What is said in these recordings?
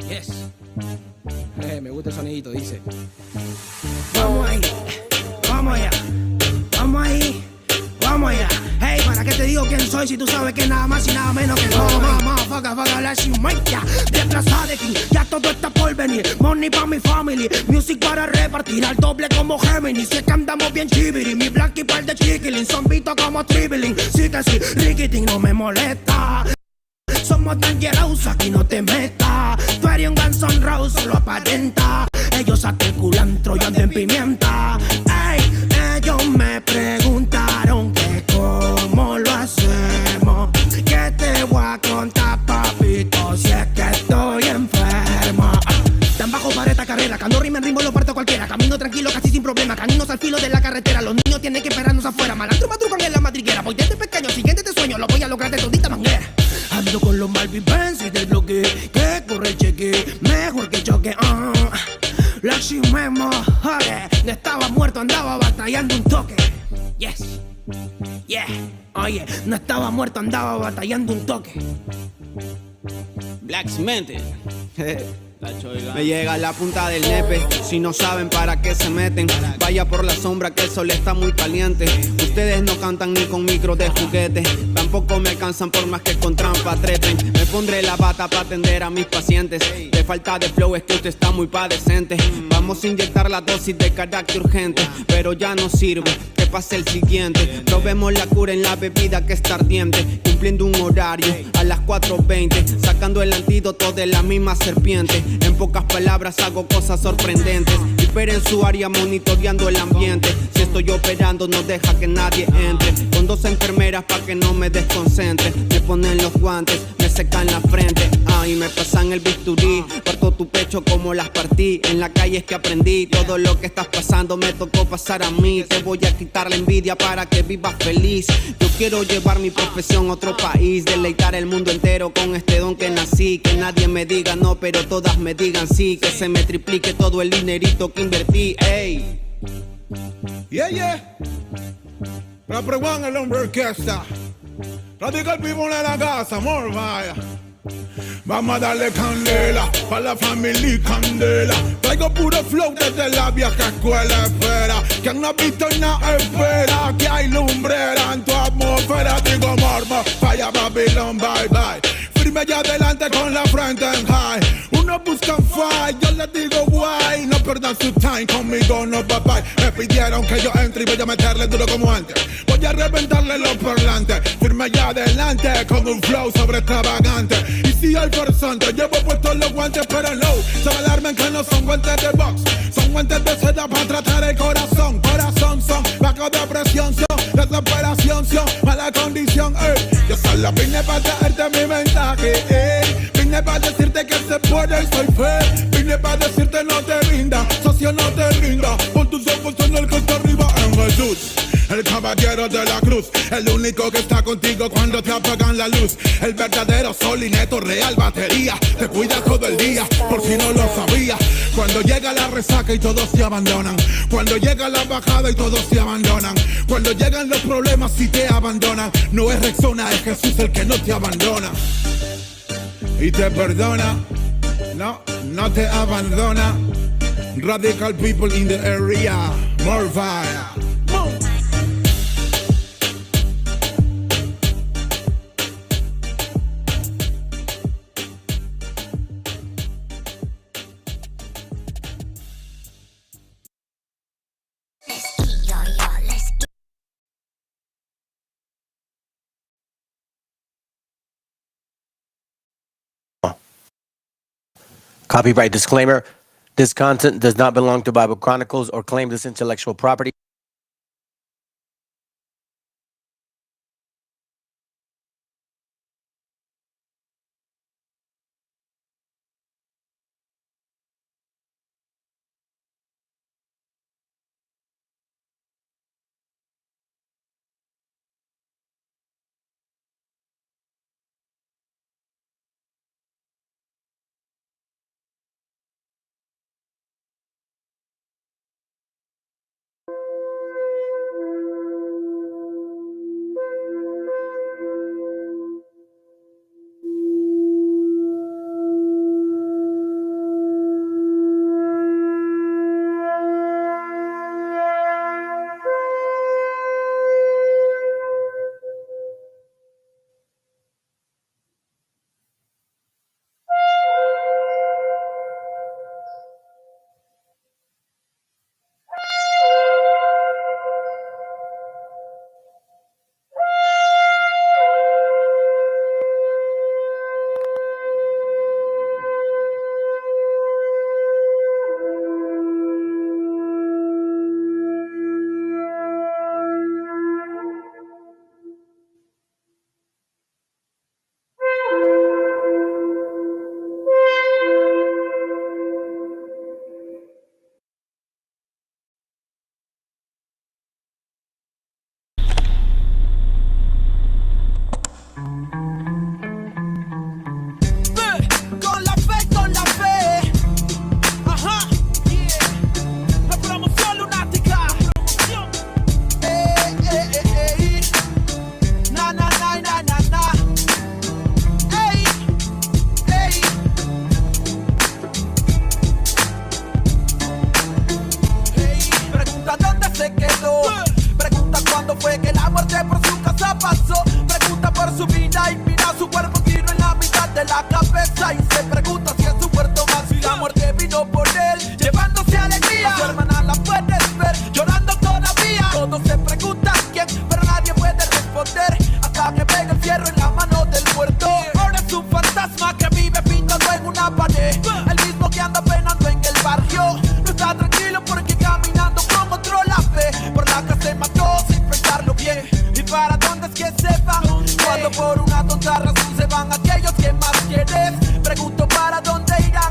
Yes. Me gusta el sonidito, dice. Vamos ahí, vamos allá, vamos ahí, vamos allá. Hey, ¿para qué te digo quién soy si tú sabes que nada más y nada menos que faga, la chimeya. Desplazada de aquí, ya todo está por venir. Money pa' mi family, music para repartir al doble como Gemini. Si es que andamos bien chiviri, mi black y par de chiquilín. Zombito como Tribilín, sí que sí, Riquitín no me molesta. Somos tan hierosos, aquí no te metas. Tú eres un Guns N' Roses, solo aparenta. Ellos sacan culantro, yo ando en pimienta. Ey, ellos me preguntaron que cómo lo hacemos. Que te voy a contar, papito, si es que estoy enfermo. Tan bajo para esta carrera, cuando rima en ritmo lo parto cualquiera. Camino tranquilo, casi sin problema, caminos al filo de la carretera. Los niños tienen que esperarnos afuera. Malandro madrugan en la madriguera. Voy desde pequeño, siguiente te sueño, lo voy a lograr de todita manguera. Ando con los malvivencias del bloque, que corre el cheque, mejor que choque. La chimemo, no estaba muerto, andaba batallando un toque. Yes, yeah, oye, no estaba muerto, andaba batallando un toque. Blacksmente. Me llega la punta del nepe. Si no saben para qué se meten, vaya por la sombra que el sol está muy caliente. Ustedes no cantan ni con micro de juguete, tampoco me alcanzan por más que con trampa trepen. Me pondré la bata para atender a mis pacientes. De falta de flow es que usted está muy padecente. Vamos a inyectar la dosis de carácter urgente, pero ya no sirve, que pase el siguiente. Probemos la cura en la bebida que está ardiente, cumpliendo un horario a las 4:20, sacando el antídoto de la misma serpiente. En pocas palabras hago cosas sorprendentes. Vipera en su área monitoreando el ambiente. Si estoy operando no deja que nadie entre. Con 2 enfermeras pa' que no me desconcentre. Me ponen los guantes, me secan la frente. Y me pasan el bisturí. Parto tu pecho como las partí. En la calle es que aprendí. Todo lo que estás pasando me tocó pasar a mí. Te voy a quitar la envidia para que vivas feliz. Yo quiero llevar mi profesión a otro país. Deleitar el mundo entero con este don que nací. Que nadie me diga no, pero todas me digan sí. Que se me triplique todo el dinerito que invertí. Ey. Yeah, yeah. Rapper One, el hombre orquesta. Radical people en la casa, more vaya. Vamos a darle candela, pa' la familia candela. Traigo puro flow desde la vieja escuela. Espera, que no ha visto y no espera. Que hay lumbrera en tu atmósfera. Digo mormo, falla Babylon, bye bye. Firme allá adelante con la frente en high. Uno busca fight, yo les digo guay. No pierdan su time, conmigo no papá. Me pidieron que yo entre y voy a meterle duro como antes. Voy a reventarle los parlantes. Firme allá adelante con un flow sobre extravagante. Y si hay farsante, llevo puestos los guantes pero no. Se me alarmen que no son guantes de box. Son guantes de seda para tratar el corazón. Corazón son, bajo de presión son. Desesperación son, mala condición, Yo solo vine para traerte mi mensaje, Vine para decirte que se puede y soy fe. Vine para decirte no te rindas, socio no te rindas. Pon tus ojos en el que está arriba en Jesús, el caballero de la cruz. El único que está contigo cuando te apagan la luz. El verdadero sol y neto real batería. Te cuida todo el día, por si no lo sabías. Cuando llega la resaca y todos se abandonan. Cuando llega la bajada y todos se abandonan. Cuando llegan los problemas y te abandonan. No es Rexona, es Jesús el que no te abandona y te perdona. No, no te abandona. Radical people in the area, more fire. Copyright disclaimer. This content does not belong to Bible Chronicles or claim this intellectual property. ¿a dónde es que se van? Cuando por una tonta razón se van aquellos que más quieres. Pregunto para dónde irán.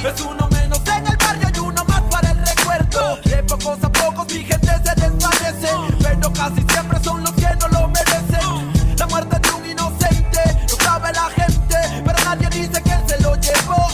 Es uno menos en el barrio y uno más para el recuerdo. De pocos a pocos mi gente se desvanece, pero casi siempre son los que no lo merecen. La muerte de un inocente, lo sabe la gente, pero nadie dice que él se lo llevó.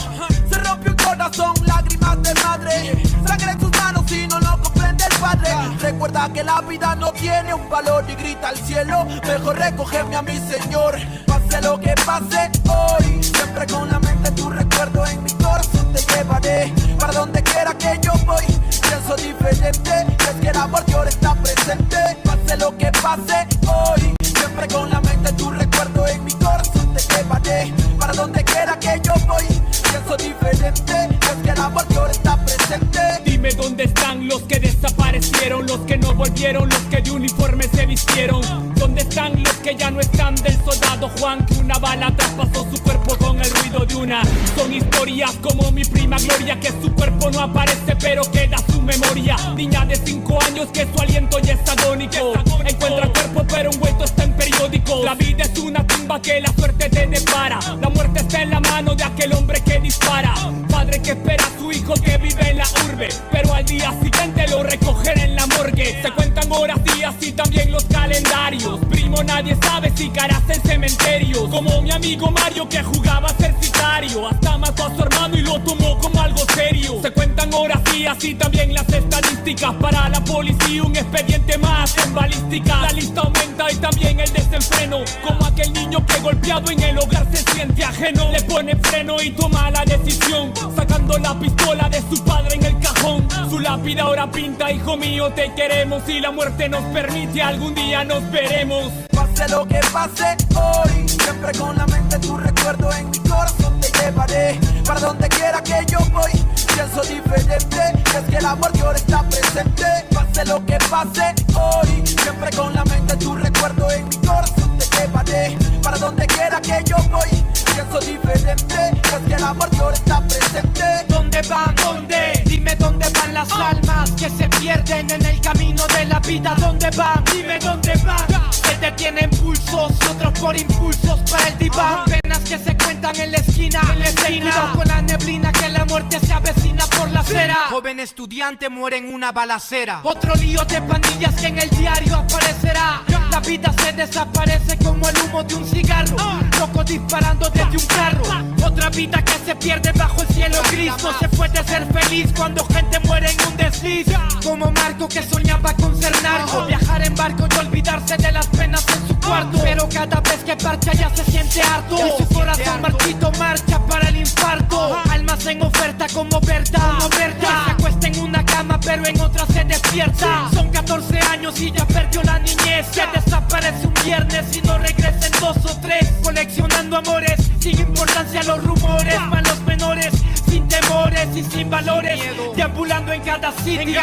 Se rompió un corazón, lágrimas de madre, sangre en sus manos y no lo comprende el padre. Recuerda que la vida no tiene un valor y grita al cielo, mejor recógeme a mi Señor. Pase lo que pase hoy, siempre con la mente tu recuerdo en mi corazón te llevaré. Para donde quiera que yo voy, pienso diferente, es que el amor de ahora está presente. Pase lo que pase hoy, siempre con la mente tu recuerdo en mi corazón te llevaré. Para donde quiera que yo voy, pienso diferente, es que el amor de ahora está presente. Dime dónde están los que desaparecieron, los que no volvieron, los que de uniforme se vistieron. ¿Dónde están los que ya no están del soldado Juan, que una bala traspasó su cuerpo con el ruido de una? Son historias como mi prima Gloria, que su cuerpo no aparece pero queda su memoria. Niña de 5 años que su aliento ya es agónico, encuentra cuerpo pero envuelto está en periódico. La vida es una tumba que la suerte te depara, la muerte está en la mano de aquel hombre que dispara. Padre que espera a su hijo que vive en la urbe, pero al día siguiente lo recogen en la morgue. Se cuentan horas, días y también los calendarios. Primo, nadie sabe si caerás en cementerios, como mi amigo Mario que jugaba a ser sicario, hasta mató a su hermano y lo tomó como algo serio. Se cuentan horas, días y también las estadísticas. Para la policía un expediente más en balística. La lista aumenta y también el desenfreno, como aquel niño que golpeado en el hogar se siente ajeno. Le pone freno y toma la decisión, sacando la pistola de su padre en el cajón. Su lápida ahora pinta: hijo mío, te queremos, y la muerte nos permite, algún día nos veremos. Pase lo que pase hoy, siempre con la mente tu recuerdo en mi corazón te llevaré. Para donde quiera que yo voy, pienso diferente, es que el amor de ahora está presente. Pase lo que pase hoy, siempre con la mente tu recuerdo en mi corazón te llevaré. Para donde quiera que yo voy, pienso diferente, es que el amor de ahora está presente. ¿Dónde van? ¿Dónde? Dime dónde van las almas que se pierden en el camino de la vida. ¿Dónde van? Dime dónde van. Se detienen pulsos, otros por impulsos para el diván. Penas que se cuentan en la esquina, cuidado con la neblina que la muerte se avecina por la acera. Joven estudiante muere en una balacera. Otro lío de pandillas que en el diario aparecerá. La vida se desaparece como el humo de un cigarro, loco disparando desde un carro. Otra vida que se pierde bajo el cielo gris. No se puede ser feliz cuando gente muere en un desliz. Como Marco que soñaba con ser narco, viajar en barco y olvidarse de las penas en su cuarto. Pero cada vez que parcha ya se siente harto, y su corazón marchito marcha para el infarto. Almas en oferta como verdad, se acuesta en una cama pero en otra se despierta. Son 14 años y ya perdió la niñez. Se desaparece un viernes y no regresa en 2 o 3. Coleccionando amores sin importancia a los rumores. Van los menores sin temores y sin valores, deambulando en cada city,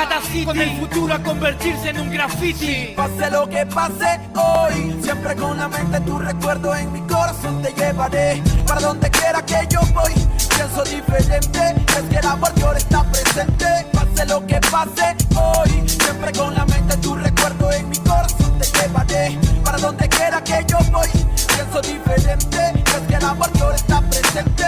con el futuro a convertirse en un graffiti. Pase lo que pase hoy, siempre con la mente tu recuerdo en mi corazón te llevaré. Para donde quiera que yo voy, pienso diferente, es que el amor de ahora está presente. Pase lo que pase hoy, siempre con la mente tu recuerdo en mi corazón te llevaré. Para donde quiera que yo voy, pienso diferente, es que el amor de ahora está presente.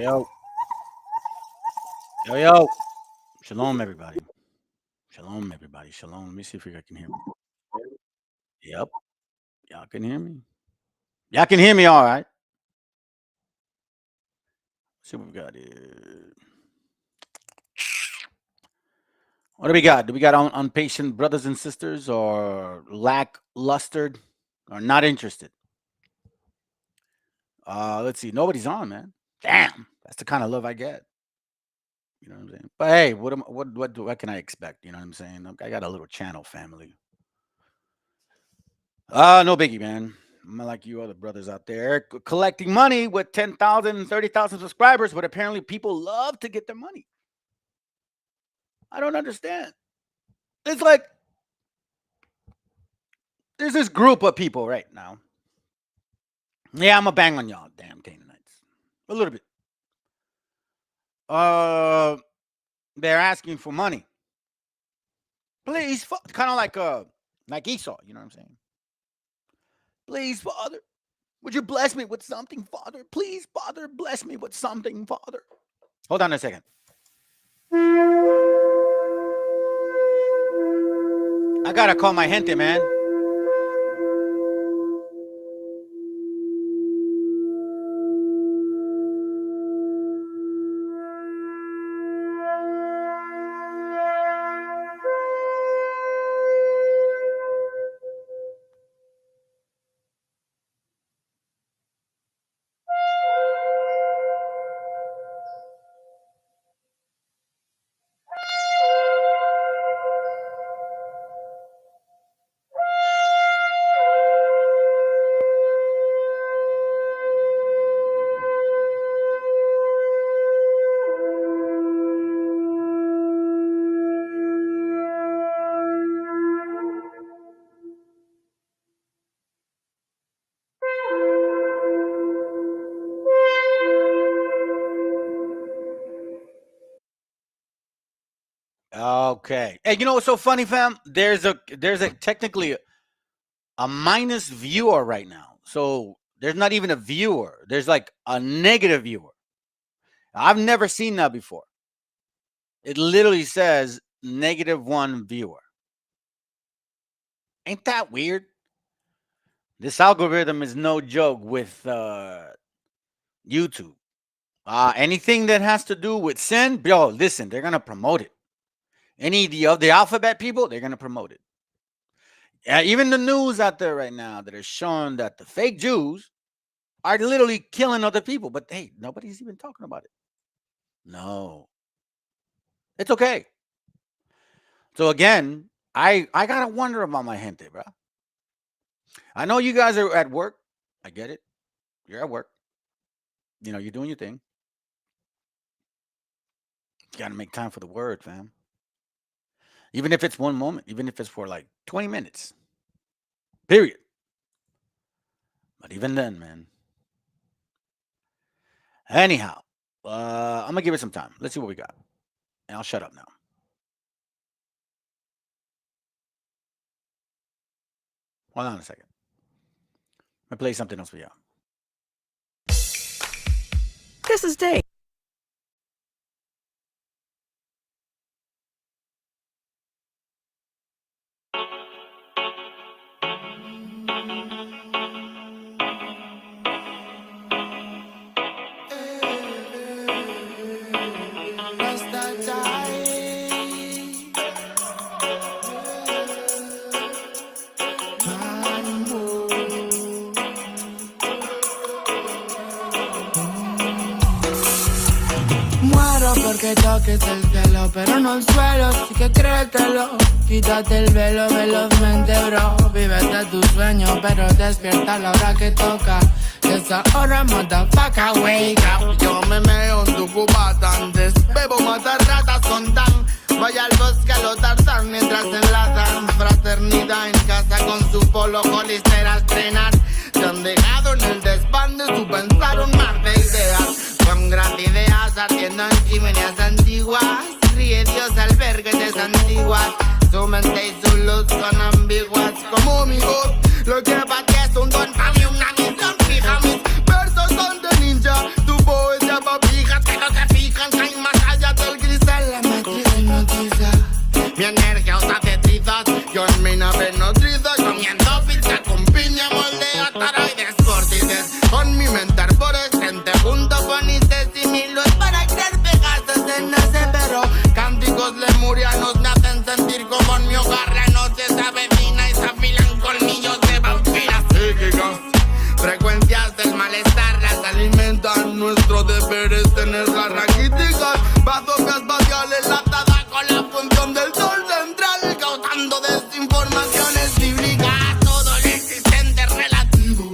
Yo. Yo, yo. Shalom, everybody. Shalom, everybody. Shalom. Let me see if you guys can hear me. Yep. Y'all can hear me. Y'all can hear me all right. Let's see what we got here. What do we got? Do we got impatient brothers and sisters or lacklustered or not interested? Let's see. Nobody's on, man. Damn. That's the kind of love I get. You know what I'm saying? But hey, what can I expect? You know what I'm saying? I got a little channel family. No biggie, man. I'm not like you other brothers out there collecting money with 10,000 and 30,000 subscribers, but apparently people love to get their money. I don't understand. It's like there's this group of people right now. Yeah, I'm gonna bang on y'all, damn Canaanites. A little bit. They're asking for money. Please, kind of like Esau, you know what I'm saying? Please, Father, would you bless me with something, Father? Please, Father, bless me with something, Father. Hold on a second. I gotta call my gente, man. Okay. Hey, you know what's so funny, fam? There's a technically a minus viewer right now. So there's not even a viewer. There's like a negative viewer. I've never seen that before. It literally says -1 viewer. Ain't that weird? This algorithm is no joke with YouTube. Anything that has to do with sin, bro, listen, they're gonna promote it. Any of the alphabet people, they're gonna promote it. Even the news out there right now that are showing that the fake Jews are literally killing other people, but hey, nobody's even talking about it. No, it's okay. So again, I gotta wonder about my gente, bro. I know you guys are at work. I get it. You're at work. You know, you're doing your thing. You gotta make time for the word, fam. Even if it's one moment, even if it's for like 20 minutes. Period. But even then, man. Anyhow, I'm gonna give it some time. Let's see what we got. And I'll shut up now. Hold on a second. I'm gonna play something else for y'all. This is Dave. Que toques el cielo, pero no el suelo, así que créetelo. Quítate el velo, velozmente, bro. Vívete tu sueño, pero despierta a la hora que toca. Esa hora, motherfucker, wake up. Yo me meo en tu cubata, antes bebo, matar ratas, son tan. Vaya al bosque a lo Tarzán mientras enlazan. Fraternidad en casa con su polo, colisteras trenan. Te han dejado en el desván de su pensar un mar de ideas. Con grandes ideas ardiendo en chimeneas antiguas. Ríe Dios al ver que te santiguas. Su mente y su luz son ambiguas como mi voz. Lo que para ti es un don, para mí una misión fija. Mis versos son de ninja, tu poesía papija. Frecuencias del malestar las alimentan. Nuestro deber es tenerlas raquíticas. Bazooka espacial enlatada con la función del sol central, causando desinformaciones bíblicas. Todo lo existente es relativo,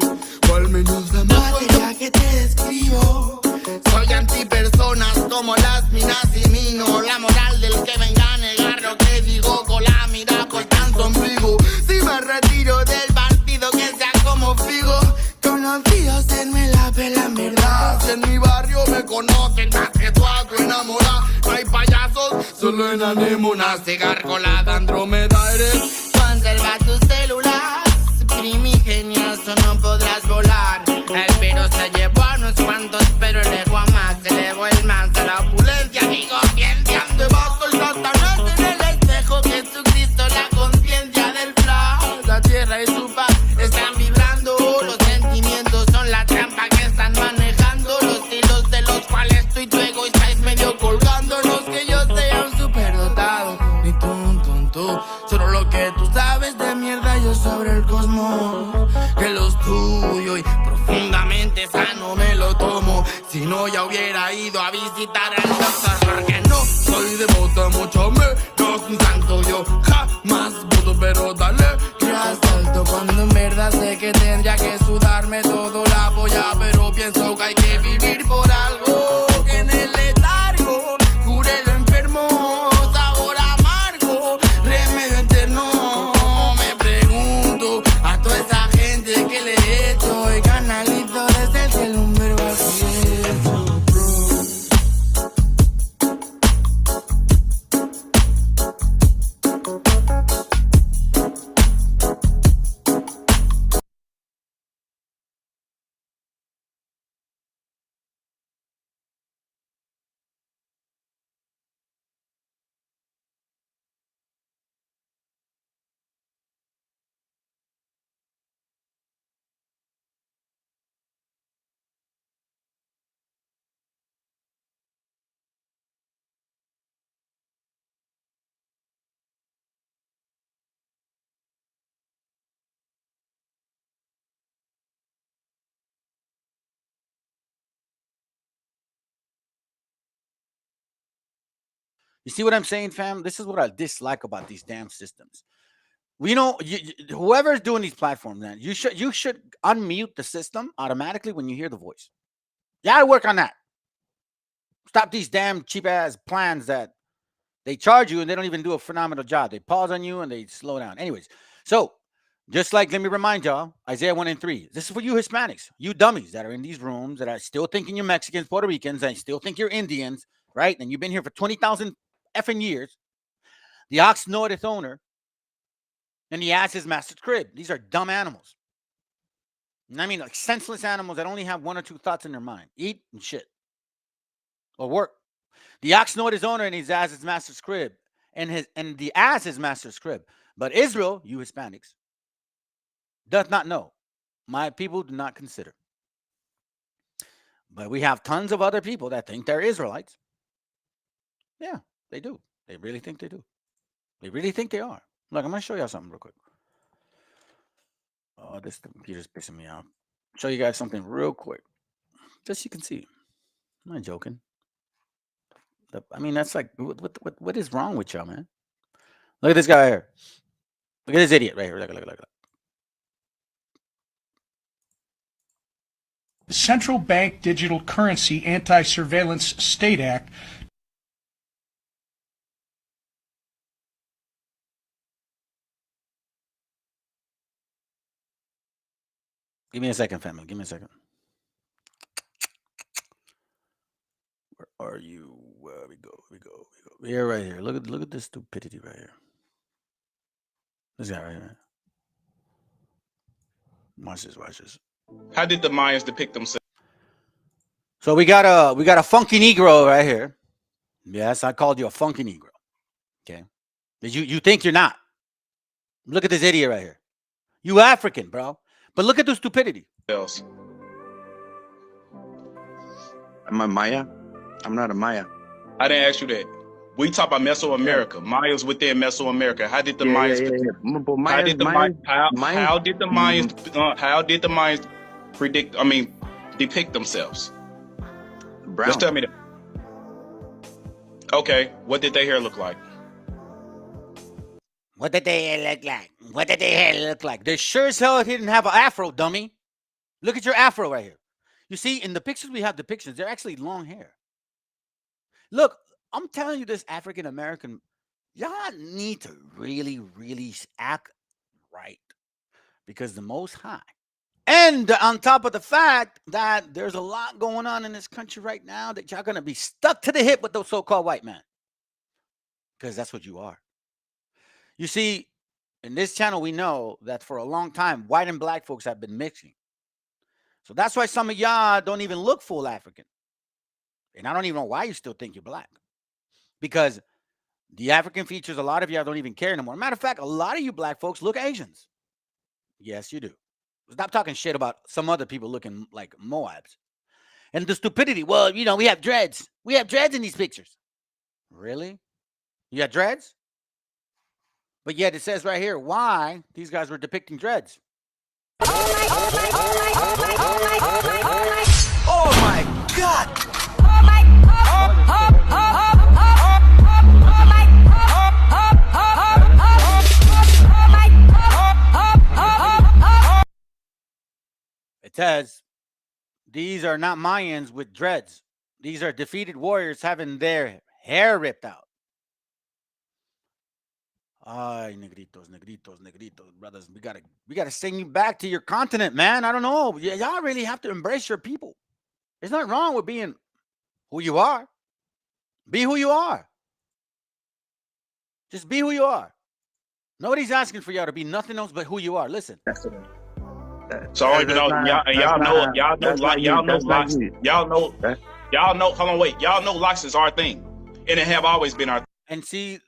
o al menos la materia que te describo. Soy antipersonas como las minas y mino. La moral del que venga a negar lo que digo con la mira por tan ombligo. Si me retiro del partido que sea como Figo, conocidos me la pelan verdad. Si en mi barrio me conocen más que tú a tu enamorada. No hay payasos, solo en anémonas. Gárgola Andrómeda eres. Conserva tus células primigenias o no podrás volar. El virus se llevó a unos cuantos, pero el ego a más. Se elevó el más a la opulencia y conciencia. Debajo el Satanás en el espejo. Jesucristo, la conciencia del flash. La tierra y su paz están vibrando. Los sentimientos son la trampa que están manejando. Los hilos de los cuales tú y tu ego estáis medio colgando. No es que yo sea un superdotado, ni tú un tonto. Solo lo que tú sabes de mierda yo sobre el cosmos. Que los tuyo y profundamente sano me lo tomo. Si no ya hubiera ido a visitar al doctor. Porque no soy devoto, mucho menos un santo. Yo jamás voto, pero dale que asalto. Cuando en verdad sé que tendría que sudarme todo la polla, pero pienso que hay que vivir por algo. Que en el letargo cure lo enfermo. Sabor amargo, remedio eterno. Me pregunto a toda esa gente que le he hecho y canalizo desde el cielo un verbo así hecho, bro. You see what I'm saying, fam? This is what I dislike about these damn systems. You know, whoever's doing these platforms, man, you should unmute the system automatically when you hear the voice. You gotta work on that. Stop these damn cheap ass plans that they charge you and they don't even do a phenomenal job. They pause on you and they slow down. Anyways, so just like, let me remind y'all, Isaiah 1:3. This is for you Hispanics, you dummies that are in these rooms that are still thinking you're Mexicans, Puerto Ricans, and still think you're Indians, right? And you've been here for 20,000 effing years. The ox knoweth owner, and the ass his master's crib. These are dumb animals. And I mean, like senseless animals that only have one or two thoughts in their mind: eat and shit, or work. The ox knoweth his owner, and his ass his master's crib, and the ass his master's crib. But Israel, you Hispanics, doth not know. My people do not consider. But we have tons of other people that think they're Israelites. Yeah, they do. They really think they do. They really think they are. Look, I'm going to show y'all something real quick. Oh, this computer's pissing me off. Show you guys something real quick. Just so you can see. I'm not joking. I mean, that's like, what is wrong with y'all, man? Look at this guy right here. Look at this idiot right here. Look. The Central Bank Digital Currency Anti-Surveillance State Act Give me a second, family. Give me a second. Where are you? Where we go. Here, right here. Look at this stupidity right here. This guy right here. Watch this. How did the Mayans depict themselves? So we got a funky Negro right here. Yes, I called you a funky Negro. Okay. You think you're not. Look at this idiot right here. You African, bro. But look at the stupidity. Am I Maya? I'm not a Maya. I didn't ask you that. We talk about Mesoamerica. Maya's within Mesoamerica. How did the Mayans? How did the Mayans depict themselves? Brown. Just tell me that. Okay, what did their hair look like? What did their hair look like? What did their hair look like? They sure as hell didn't have an afro, dummy. Look at your afro right here. You see, in the pictures we have depictions, they're actually long hair. Look, I'm telling you this, African American, y'all need to really, really act right. Because the Most High. And on top of the fact that there's a lot going on in this country right now that y'all going to be stuck to the hip with those so-called white men. Because that's what you are. You see, in this channel, we know that for a long time, white and black folks have been mixing. So that's why some of y'all don't even look full African. And I don't even know why you still think you're black. Because the African features, a lot of y'all don't even care anymore. Matter of fact, a lot of you black folks look Asians. Yes, you do. Stop talking shit about some other people looking like Moabs. And the stupidity. Well, you know, we have dreads. We have dreads in these pictures. Really? You got dreads? But yet it says right here why these guys were depicting dreads. Oh my God! It says these are not Mayans with dreads. These are defeated warriors having their hair ripped out. Ay, negritos, brothers. We gotta send you back to your continent, man. I don't know. Y'all really have to embrace your people. There's nothing wrong with being who you are. Be who you are. Just be who you are. Nobody's asking for y'all to be nothing else but who you are. Listen. So y'all know locks is our thing, and it have always been our thing. And see,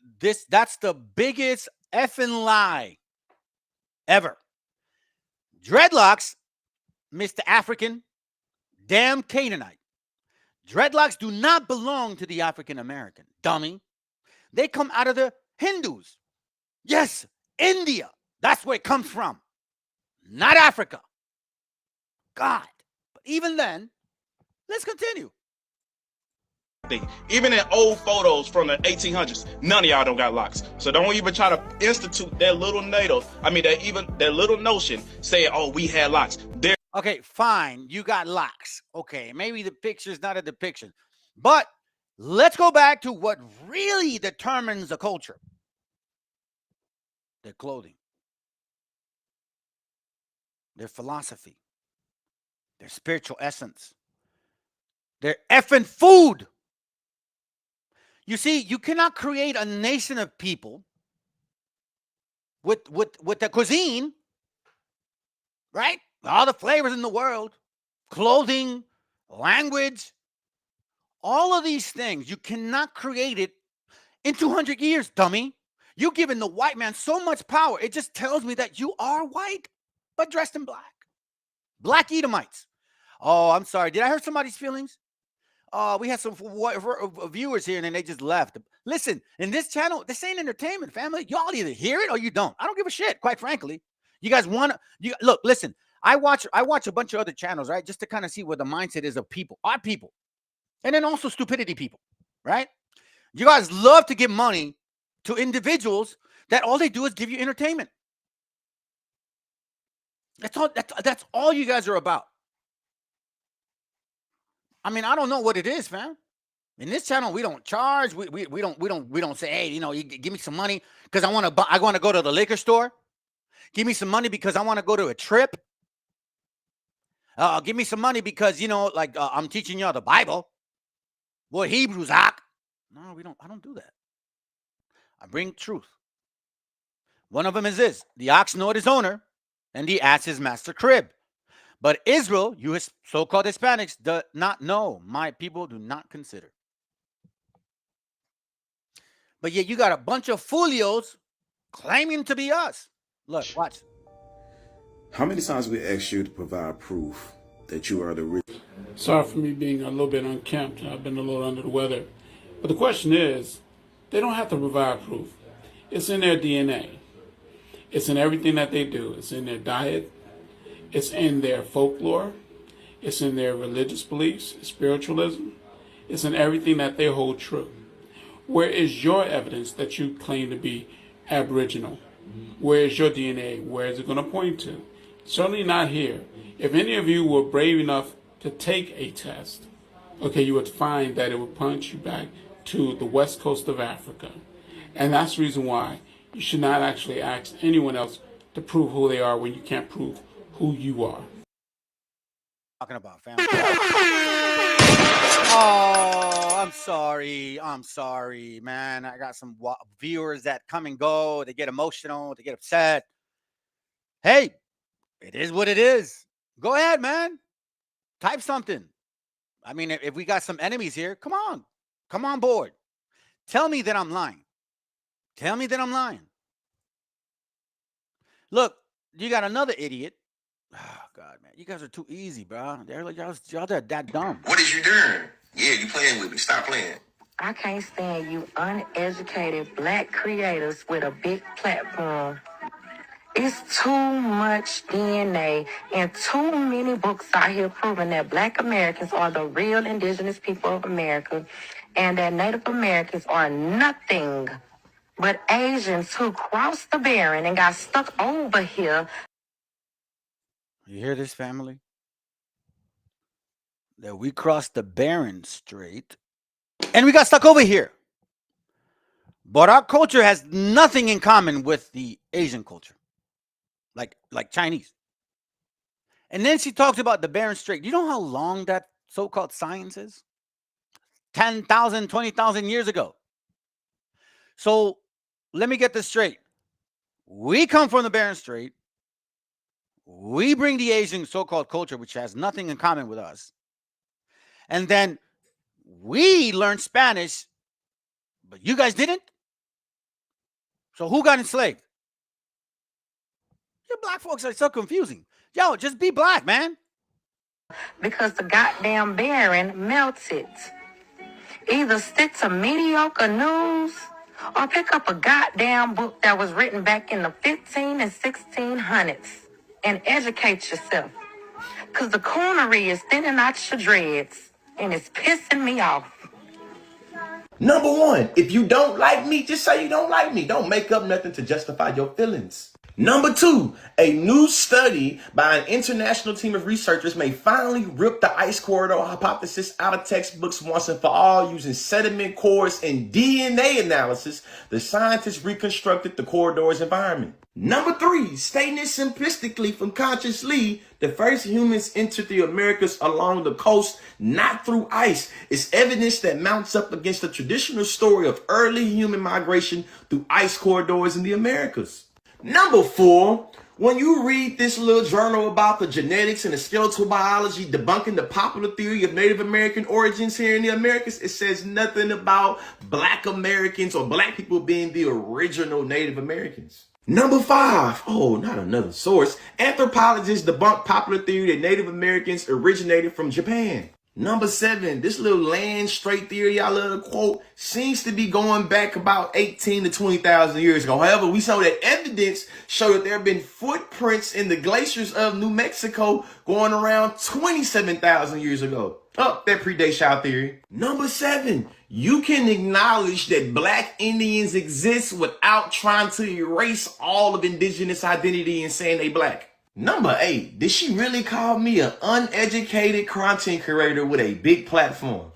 that's the biggest effing lie ever. Dreadlocks, Mr. African, damn Canaanite. Dreadlocks do not belong to the African American, dummy. They come out of the Hindus. Yes, India. That's where it comes from. Not Africa. God. But even then, let's continue. Even in old photos from the 1800s, none of y'all don't got locks. So don't even try to institute that little that little notion saying, oh, we had locks. Okay, fine. You got locks. Okay, maybe the picture's not a depiction. But let's go back to what really determines a culture. Their clothing. Their philosophy. Their spiritual essence. Their effing food. You see, you cannot create a nation of people with the cuisine, right? All the flavors in the world, clothing, language, all of these things. You cannot create it in 200 years, dummy. You're giving the white man so much power. It just tells me that you are white, but dressed in black. Black Edomites. Oh, I'm sorry. Did I hurt somebody's feelings? We had some viewers here and then they just left. Listen, in this channel, this ain't entertainment, family. Y'all either hear it or you don't. I don't give a shit, quite frankly. You guys want to look, listen. I watch a bunch of other channels, right? Just to kind of see where the mindset is of people, our people, and then also stupidity people, right? You guys love to give money to individuals that all they do is give you entertainment. That's all you guys are about. I mean, I don't know what it is, fam. In this channel, we don't charge. We don't say, hey, you know, you give me some money because I want to go to the liquor store. Give me some money because I want to go to a trip. Give me some money because, you know, like I'm teaching y'all the Bible. What Hebrews act. No, I don't do that. I bring truth. One of them is this: the ox knoweth his owner, and the ass his master crib. But Israel, you so-called Hispanics, do not know. My people do not consider. But yet you got a bunch of folios claiming to be us. Look, watch. How many times we asked you to provide proof that you are the real? Sorry for me being a little bit unkempt. I've been a little under the weather. But the question is, they don't have to provide proof. It's in their DNA. It's in everything that they do. It's in their diet. It's in their folklore. It's in their religious beliefs, spiritualism. It's in everything that they hold true. Where is your evidence that you claim to be Aboriginal? Where is your DNA? Where is it going to point to? Certainly not here. If any of you were brave enough to take a test, okay, you would find that it would point you back to the west coast of Africa. And that's the reason why you should not actually ask anyone else to prove who they are when you can't prove who you are. Talking about family. Oh, I'm sorry, man. I got some viewers that come and go. They get emotional. They get upset. Hey, it is what it is. Go ahead, man. Type something. I mean, if we got some enemies here, come on board. Tell me that I'm lying. Tell me that I'm lying. Look, you got another idiot. Oh, God, man. You guys are too easy, bro. Y'all that dumb. What is you doing? Yeah, you playing with me. Stop playing. I can't stand you uneducated black creators with a big platform. It's too much DNA and too many books out here proving that black Americans are the real indigenous people of America and that Native Americans are nothing but Asians who crossed the Bering and got stuck over here. You hear this, family? That we crossed the Bering Strait and we got stuck over here. But our culture has nothing in common with the Asian culture. Like Chinese. And then she talks about the Bering Strait. You know how long that so-called science is? 10,000, 20,000 years ago. So let me get this straight. We come from the Bering Strait. We bring the Asian so-called culture, which has nothing in common with us. And then we learned Spanish, but you guys didn't? So who got enslaved? Your black folks are so confusing. Yo, just be black, man. Because the goddamn Bering melts it. Either stick to mediocre news or pick up a goddamn book that was written back in the 15 and 1600s and educate yourself. Because the coonery is thinning out your dreads and it's pissing me off. Number one, if you don't like me, just say you don't like me. Don't make up nothing to justify your feelings. Number two, a new study by an international team of researchers may finally rip the ice corridor hypothesis out of textbooks once and for all. Using sediment cores and DNA analysis, the scientists reconstructed the corridor's environment. Number three, stating it simplistically from Conscious Lee, the first humans entered the Americas along the coast, not through ice, is evidence that mounts up against the traditional story of early human migration through ice corridors in the Americas. Number four, when you read this little journal about the genetics and the skeletal biology debunking the popular theory of Native American origins here in the Americas, it says nothing about black Americans or black people being the original Native Americans. Number five, oh, not another source. Anthropologists debunk popular theory that Native Americans originated from Japan. Number seven, this little land strait theory I love to quote seems to be going back about 18 to 20,000 years ago. However, we saw that evidence show that there have been footprints in the glaciers of New Mexico going around 27,000 years ago. Oh, that predates our theory. Number seven, you can acknowledge that black Indians exist without trying to erase all of indigenous identity and saying they black. Number eight, did she really call me an uneducated content creator with a big platform?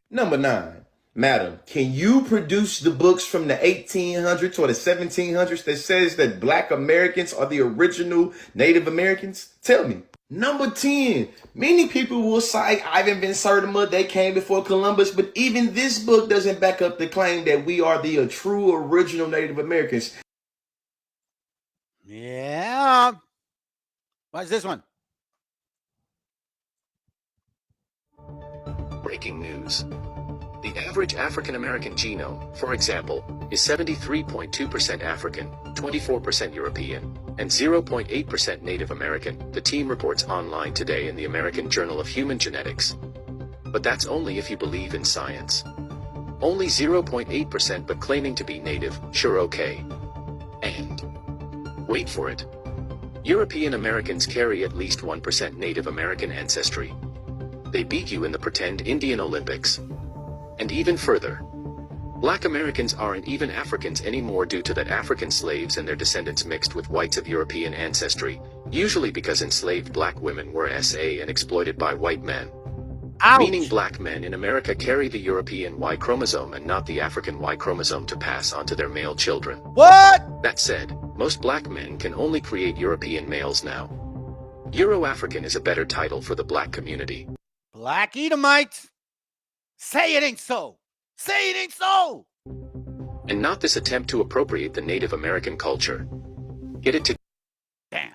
Number nine, madam, can you produce the books from the 1800s or the 1700s that says that black Americans are the original Native Americans? Tell me. Number 10, many people will cite Ivan Van Sertima, they came before Columbus, but even this book doesn't back up the claim that we are the true original Native Americans. Yeah. Watch this one. Breaking news. The average African American genome, for example, is 73.2% African, 24% European, and 0.8% Native American, the team reports online today in the American Journal of Human Genetics. But that's only if you believe in science. Only 0.8% but claiming to be Native, sure okay. And wait for it. European Americans carry at least 1% Native American ancestry. They beat you in the pretend Indian Olympics. And even further, Black Americans aren't even Africans anymore due to that African slaves and their descendants mixed with whites of European ancestry, usually because enslaved black women were SA and exploited by white men. Ouch. Meaning black men in America carry the European Y chromosome and not the African Y chromosome to pass on to their male children. What? That said, most black men can only create European males now. Euro-African is a better title for the black community. Black Edomites. Say it ain't so. Say it ain't so. And not this attempt to appropriate the Native American culture. Get it to... Damn.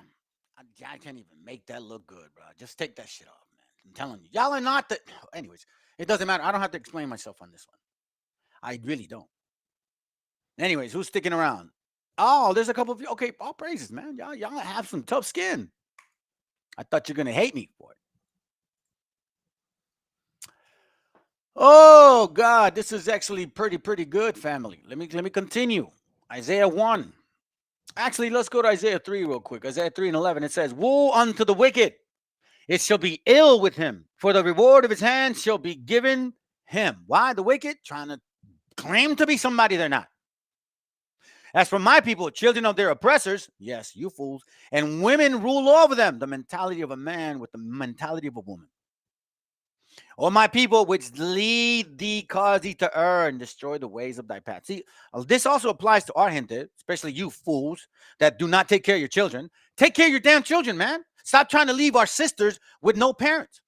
I can't even make that look good, bro. Just take that shit off, man. I'm telling you. Y'all are not the... Anyways, it doesn't matter. I don't have to explain myself on this one. I really don't. Anyways, who's sticking around? Oh, there's a couple of you. Okay, all praises, man. Y'all have some tough skin. I thought you're going to hate me for it. Oh, God, this is actually pretty good, family. Let me continue. Isaiah 1. Actually, let's go to Isaiah 3 real quick. Isaiah 3:11. It says, woe unto the wicked. It shall be ill with him, for the reward of his hand shall be given him. Why? The wicked? Trying to claim to be somebody they're not. As for my people, children of their oppressors, yes, you fools, and women rule over them, the mentality of a man with the mentality of a woman. O my people, which lead thee, cause thee to err, and destroy the ways of thy path. See, this also applies to our gente, especially you fools that do not take care of your children. Take care of your damn children, man. Stop trying to leave our sisters with no parents,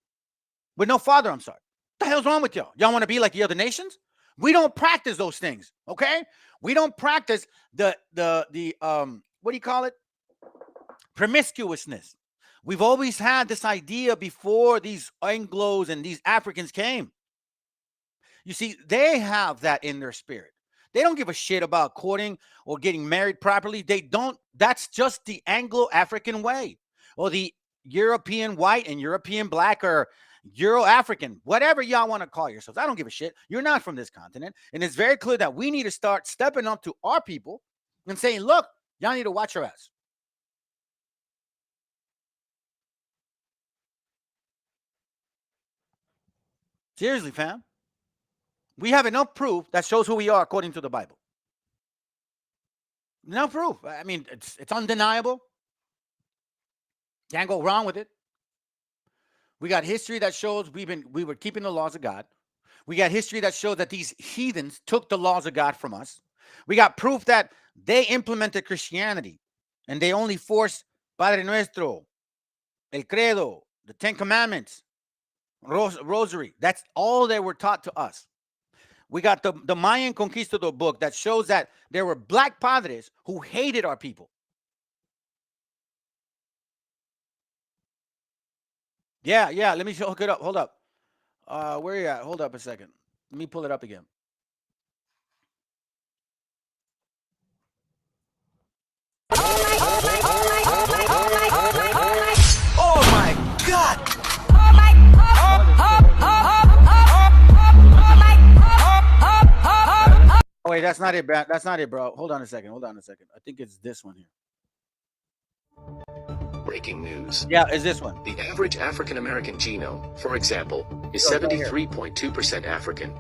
with no father, I'm sorry. What the hell's wrong with y'all? Y'all want to be like the other nations? We don't practice those things, okay? We don't practice the what do you call it? Promiscuousness. We've always had this idea before these Anglos and these Africans came. You see, they have that in their spirit. They don't give a shit about courting or getting married properly. They don't. That's just the Anglo-African way, or the European white and European black, or Euro-African, whatever y'all want to call yourselves. I don't give a shit. You're not from this continent. And it's very clear that we need to start stepping up to our people and saying, look, y'all need to watch your ass. Seriously, fam. We have enough proof that shows who we are according to the Bible. Enough proof. I mean, it's undeniable. Can't go wrong with it. We got history that shows we were keeping the laws of God. We got history that shows that these heathens took the laws of God from us. We got proof that they implemented Christianity and they only forced Padre Nuestro, El Credo, the Ten Commandments, Rosary. That's all they were taught to us. We got the Mayan Conquistador book that shows that there were black padres who hated our people. Yeah. Let me hook it up. Hold up. Where are you at? Hold up a second. Let me pull it up again. Oh my God! Oh, wait, that's not it, bro. That's not it, bro. Hold on a second. I think it's this one here. Breaking news. Yeah, it's this one. The average African American genome, for example, is 73.2% African.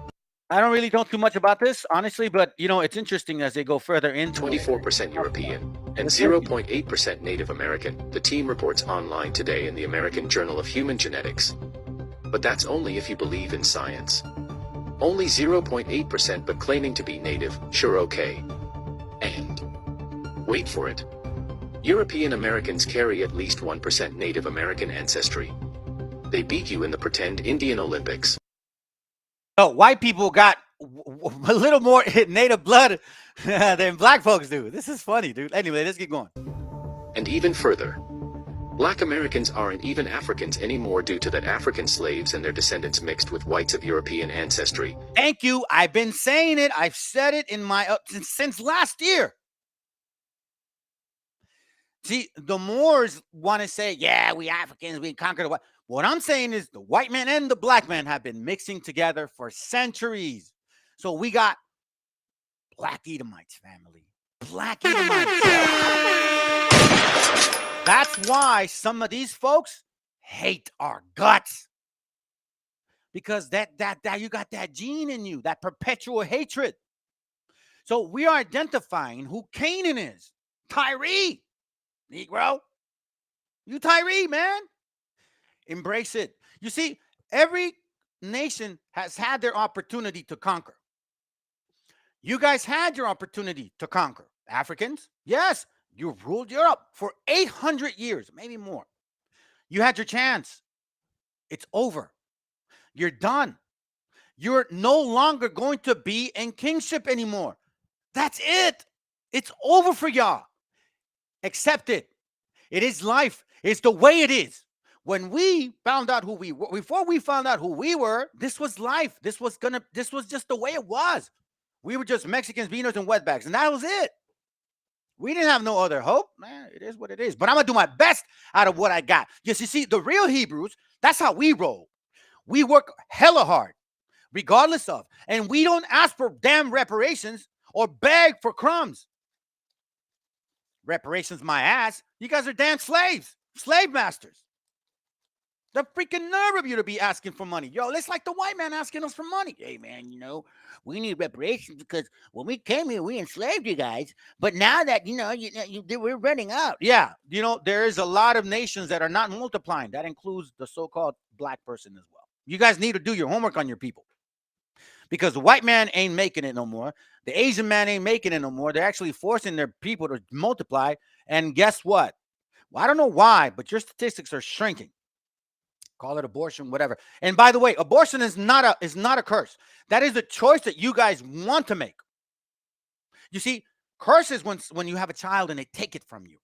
I don't really know too much about this, honestly, but you know, it's interesting as they go further into 24% European and 0.8% Native American, the team reports online today in the American Journal of Human Genetics. But that's only if you believe in science. Only 0.8% but claiming to be Native, sure okay. And, wait for it, European Americans carry at least 1% Native American ancestry. They beat you in the pretend Indian Olympics. Oh, white people got a little more native blood than black folks do. This is funny, dude. Anyway, let's get going. And even further, Black Americans aren't even Africans anymore due to that African slaves and their descendants mixed with whites of European ancestry. Thank you. I've been saying it. I've said it in my since last year. See, the Moors want to say, yeah, we Africans, we conquered the white. What I'm saying is the white man and the black man have been mixing together for centuries. So we got Black Edomites, family. Black Edomites. That's why some of these folks hate our guts. Because that you got that gene in you, that perpetual hatred. So we are identifying who Canaan is. Tyree, Negro. You Tyree, man. Embrace it. You see, every nation has had their opportunity to conquer. You guys had your opportunity to conquer. Africans, yes, you ruled Europe for 800 years, maybe more. You had your chance. It's over. You're done. You're no longer going to be in kingship anymore. That's it. It's over for y'all. Accept it. It is life. It's the way it is. When we found out who we were, before we found out who we were, this was life. This was just the way it was. We were just Mexicans, beaners, and wetbacks, and that was it. We didn't have no other hope. Man, it is what it is. But I'm going to do my best out of what I got. Yes, you see, the real Hebrews, that's how we roll. We work hella hard, regardless of. And we don't ask for damn reparations or beg for crumbs. Reparations, my ass. You guys are damn slaves, slave masters. The freaking nerve of you to be asking for money. Yo, it's like the white man asking us for money. Hey, man, we need reparations because when we came here, we enslaved you guys. But now that, we're running out. Yeah, there is a lot of nations that are not multiplying. That includes the so-called black person as well. You guys need to do your homework on your people. Because the white man ain't making it no more. The Asian man ain't making it no more. They're actually forcing their people to multiply. And guess what? Well, I don't know why, but your statistics are shrinking. Call it abortion, whatever. And by the way, abortion is not a curse. That is a choice that you guys want to make. You see, curse is when you have a child and they take it from you.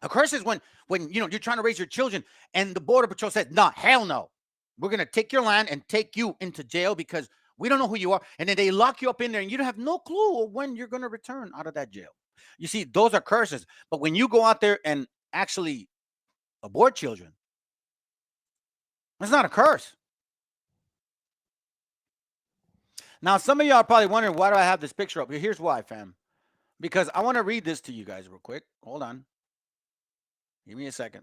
A curse is when you're trying to raise your children and the Border Patrol says, no, hell no. We're going to take your land and take you into jail because we don't know who you are. And then they lock you up in there and you don't have no clue when you're going to return out of that jail. You see, those are curses. But when you go out there and actually abort children, it's not a curse. Now, some of y'all are probably wondering, why do I have this picture up here? Here's why, fam. Because I want to read this to you guys real quick. Hold on. Give me a second.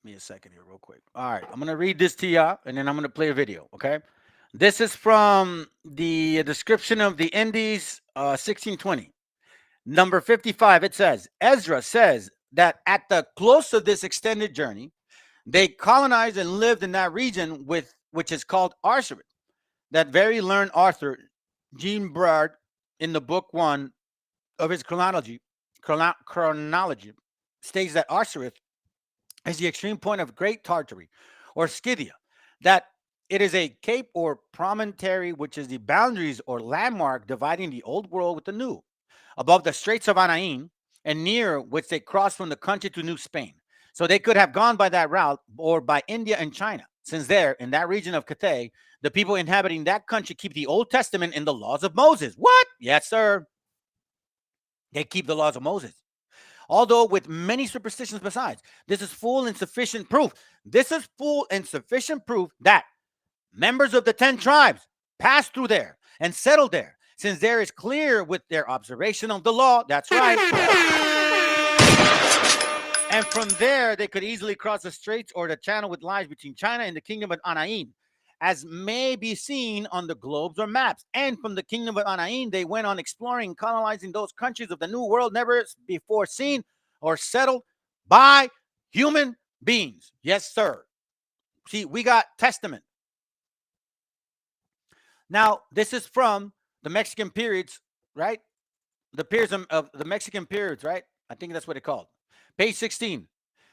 Give me a second here real quick. All right. I'm going to read this to y'all, and then I'm going to play a video, okay? This is from the description of the Indies, 1620. Number 55, it says, Ezra says that at the close of this extended journey, they colonized and lived in that region which is called Arsareth. That very learned author, Jean Brard, in the book 1 of his chronology, states that Arsareth is the extreme point of Great Tartary, or Scythia, that it is a cape or promontory which is the boundaries or landmark dividing the old world with the new, above the Straits of Anain, and near which they crossed from the country to New Spain. So they could have gone by that route or by India and China, since there, in that region of Cathay, the people inhabiting that country keep the Old Testament and the laws of Moses. What? Yes, sir. They keep the laws of Moses. Although with many superstitions besides, this is full and sufficient proof. This is full and sufficient proof that members of the 10 tribes passed through there and settled there, since there is clear with their observation of the law. That's right. And from there, they could easily cross the straits or the channel which lies between China and the kingdom of Anain, as may be seen on the globes or maps. And from the kingdom of Anain, they went on exploring, colonizing those countries of the New World never before seen or settled by human beings. Yes, sir. See, we got Testament. Now, this is from the Mexican periods, right? The periods of the Mexican periods, right? I think that's what it's called. Page 16.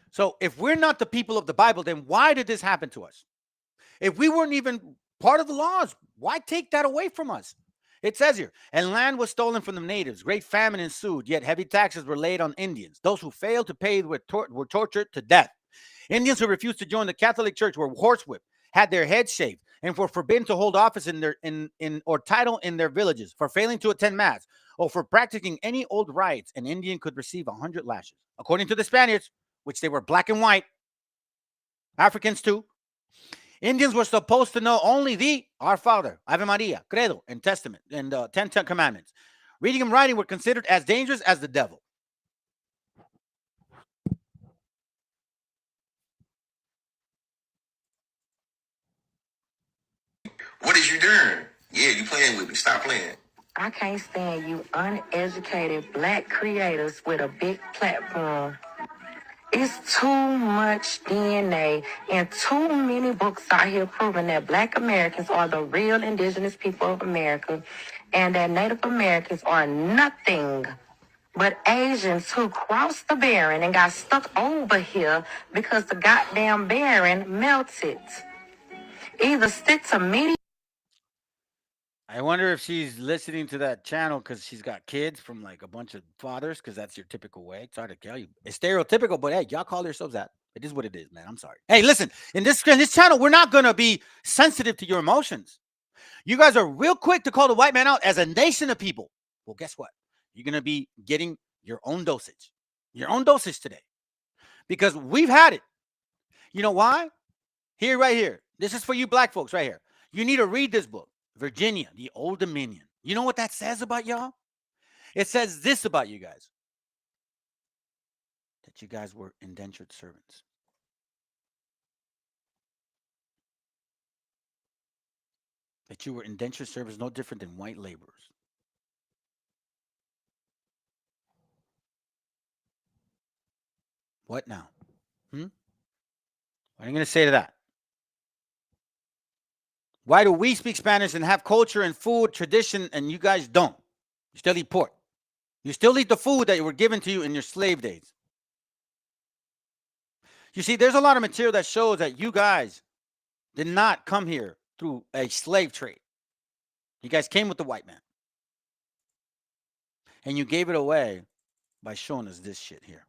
So if we're not the people of the Bible, then why did this happen to us? If we weren't even part of the laws, why take that away from us? It says here, and land was stolen from the natives. Great famine ensued, yet heavy taxes were laid on Indians. Those who failed to pay were tortured to death. Indians who refused to join the Catholic Church were horsewhipped, had their heads shaved, and were forbidden to hold office or title in their villages for failing to attend mass or for practicing any old rites. An Indian could receive 100 lashes. According to the Spaniards, which they were black and white, Africans too, Indians were supposed to know only the Our Father, Ave Maria, Credo, and Testament, and 10 Commandments. Reading and writing were considered as dangerous as the devil. What is you doing? Yeah, you playing with me. Stop playing. I can't stand you uneducated black creators with a big platform. It's too much DNA and too many books out here proving that black Americans are the real indigenous people of America and that Native Americans are nothing but Asians who crossed the Barren and got stuck over here because the goddamn Barren melted. Either stick to media. I wonder if she's listening to that channel because she's got kids from like a bunch of fathers, because that's your typical way. Sorry to tell you. It's stereotypical, but hey, y'all call yourselves that. It is what it is, man. I'm sorry. Hey, listen, in this channel, we're not going to be sensitive to your emotions. You guys are real quick to call the white man out as a nation of people. Well, guess what? You're going to be getting your own dosage today, because we've had it. You know why? Here, right here. This is for you black folks right here. You need to read this book. Virginia, the Old Dominion. You know what that says about y'all? It says this about you guys. That you guys were indentured servants. That you were indentured servants, no different than white laborers. What now? What are you going to say to that? Why do we speak Spanish and have culture and food, tradition, and you guys don't? You still eat pork. You still eat the food that were given to you in your slave days. You see, there's a lot of material that shows that you guys did not come here through a slave trade. You guys came with the white man. And you gave it away by showing us this shit here.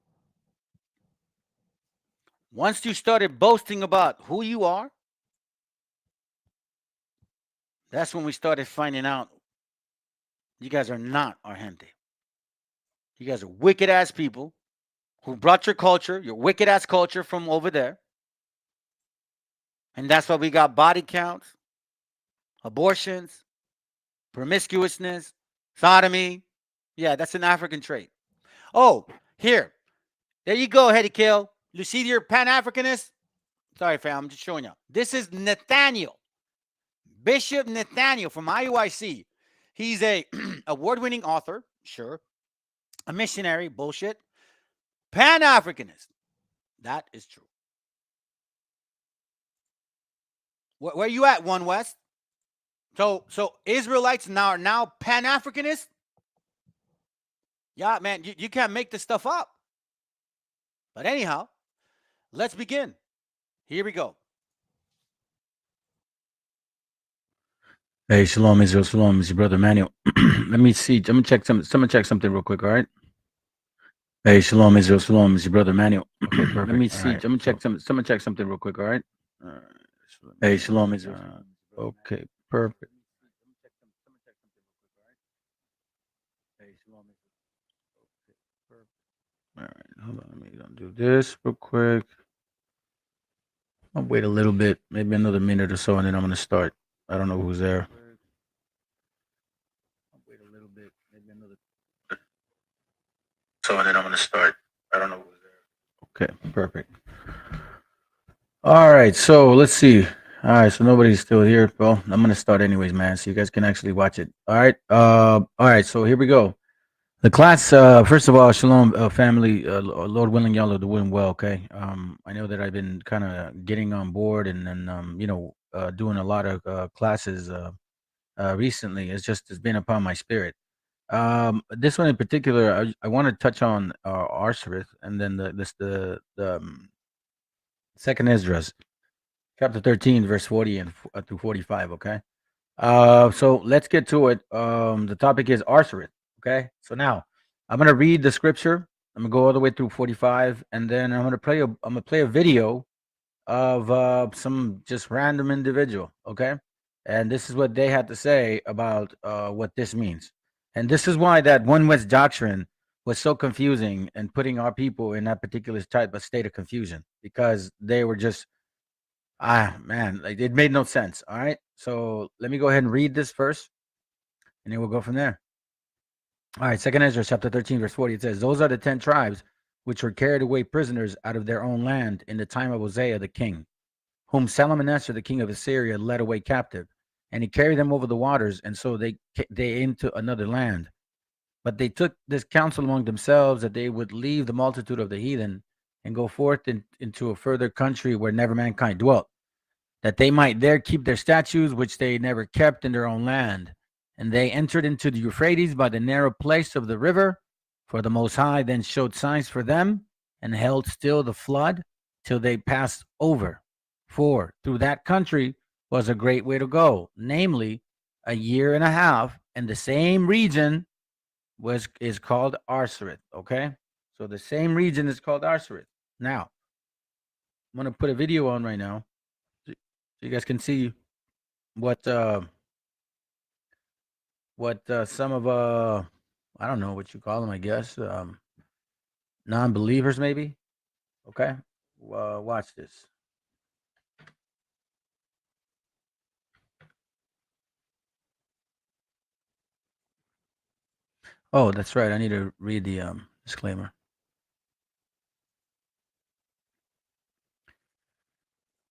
Once you started boasting about who you are, that's when we started finding out you guys are not our gente. You guys are wicked ass people who brought your culture, your wicked ass culture from over there. And that's why we got body counts, abortions, promiscuousness, sodomy. Yeah, that's an African trait. Oh, here. There you go, Ezekiel. You see your Pan-Africanist? Sorry, fam, I'm just showing you. This is Nathaniel. Bishop Nathaniel from IUIC. He's a award-winning author, sure. A missionary, bullshit. Pan-Africanist. That is true. Where you at, One West? So Israelites are now Pan-Africanists? Yeah, man, you can't make this stuff up. But anyhow, let's begin. Here we go. Hey, shalom, Israel. Shalom, it's your brother Manuel. Let me see. I'm gonna check something real quick. All right. Hey, shalom, Israel. Shalom, it's your brother Manuel. Okay, perfect. Let me see. I'm gonna check something real quick. All right. Hey, shalom, Israel. Okay, perfect. All right, hold on. Let me do this real quick. I'll wait a little bit, maybe another minute or so, and then I'm gonna start. I don't know who's there. I'll wait a little bit, maybe another. So and then I'm gonna start. I don't know who's there. Okay, perfect. All right, so let's see. All right, so nobody's still here. Well, I'm gonna start anyways, man. So you guys can actually watch it. All right. All right. So here we go. The class. First of all, shalom, family. Lord willing, y'all are doing well. Okay. I know that I've been kind of getting on board and then doing a lot of classes recently. It's been upon my spirit. This one in particular, I want to touch on Arsarith, and then the second Esdras, chapter 13, verse 40 and through 45. Okay. So let's get to it. The topic is Arsarith. Okay. So now I'm gonna read the scripture. I'm gonna go all the way through 45, and then I'm gonna play a video of some just random individual. Okay. And this is what they had to say about what this means. And this is why that One West doctrine was so confusing and putting our people in that particular type of state of confusion, because they were just, like it made no sense. All right. So let me go ahead and read this first, and then we'll go from there. All right. Second Ezra chapter 13, verse 40. It says, "Those are the 10 tribes which were carried away prisoners out of their own land in the time of Hosea the king, whom Salmanassar the king of Assyria led away captive. and he carried them over the waters, and so they into another land. But they took this counsel among themselves that they would leave the multitude of the heathen and go forth into a further country where never mankind dwelt, that they might there keep their statutes which they never kept in their own land. And they entered into the Euphrates by the narrow place of the river, for the Most High then showed signs for them and held still the flood till they passed over. For through that country was a great way to go, namely a year and a half, and the same region is called Arsareth. Okay, so the same region is called Arsareth. Now, I'm gonna put a video on right now, so you guys can see what some of I don't know what you call them. I guess non-believers, maybe. Okay, watch this. Oh, that's right. I need to read the disclaimer.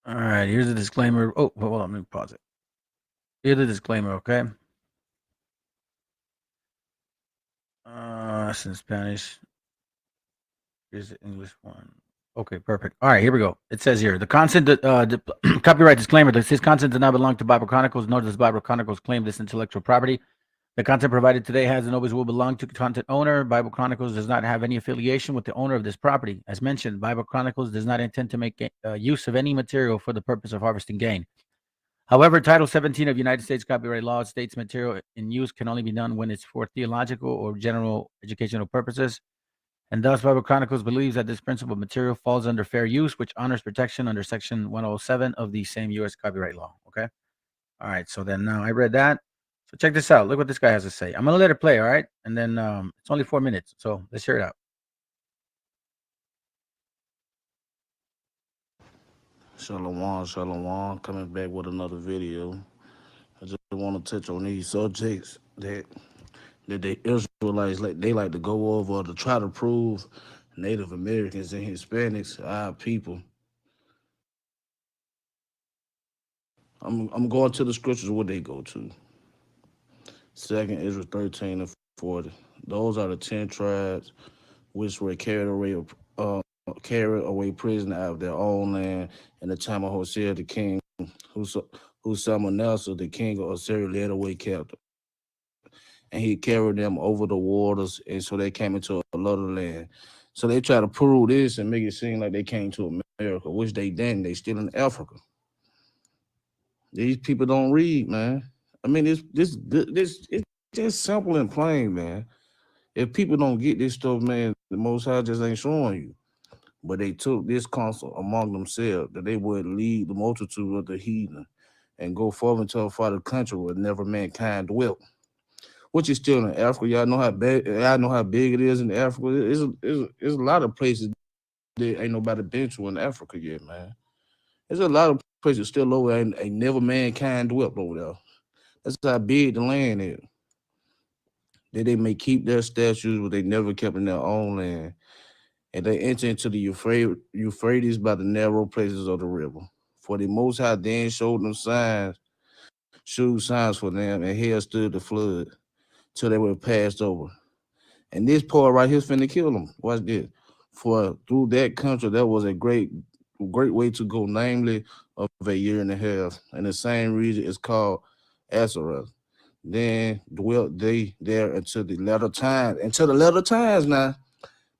All right, here's the disclaimer. Oh, hold on, let me pause it. Here's the disclaimer, okay? It's in Spanish. Here's the English one. Okay, perfect. All right, here we go. It says here, the content, the copyright disclaimer, this content does not belong to Bible Chronicles, nor does Bible Chronicles claim this intellectual property. The content provided today has and always will belong to the content owner. Bible Chronicles does not have any affiliation with the owner of this property. As mentioned, Bible Chronicles does not intend to make use of any material for the purpose of harvesting gain. However, Title 17 of United States copyright law states material in use can only be done when it's for theological or general educational purposes. And thus, Bible Chronicles believes that this principle of material falls under fair use, which honors protection under Section 107 of the same U.S. copyright law. Okay? All right, so then now I read that. So check this out. Look what this guy has to say. I'm going to let it play, all right? And then it's only 4 minutes, so let's hear it out. Shalom, coming back with another video. I just want to touch on these subjects that the Israelites like to go over to try to prove Native Americans and Hispanics are people. I'm going to the scriptures where they go to. 2nd Israel 13 and 40. Those are the 10 tribes which were carried away prisoner out of their own land in the time of Hosea the king, who Salmonelsa, the king of Assyria, led away captive. And he carried them over the waters, and so they came into another land. So they try to prove this and make it seem like they came to America, which they didn't. They still in Africa. These people don't read, man. I mean, it's just simple and plain, man. If people don't get this stuff, man, the Most High just ain't showing you. But they took this counsel among themselves that they would lead the multitude of the heathen and go forward into a farther country where never mankind dwelt, which is still in Africa. Y'all know how big it is in Africa. It's a lot of places that ain't nobody been to in Africa yet, man. There's a lot of places still over there ain't never mankind dwelt over there. That's how big the land is. That they may keep their statues, but they never kept in their own land. And they enter into the Euphrates by the narrow places of the river. For the Most High then showed signs for them, and hell stood the flood till they were passed over. And this part right here is finna kill them. Watch this. For through that country, there was a great way to go, namely of a year and a half. And the same region is called Azareth. Then dwelt they there until the latter times. Until the latter times now.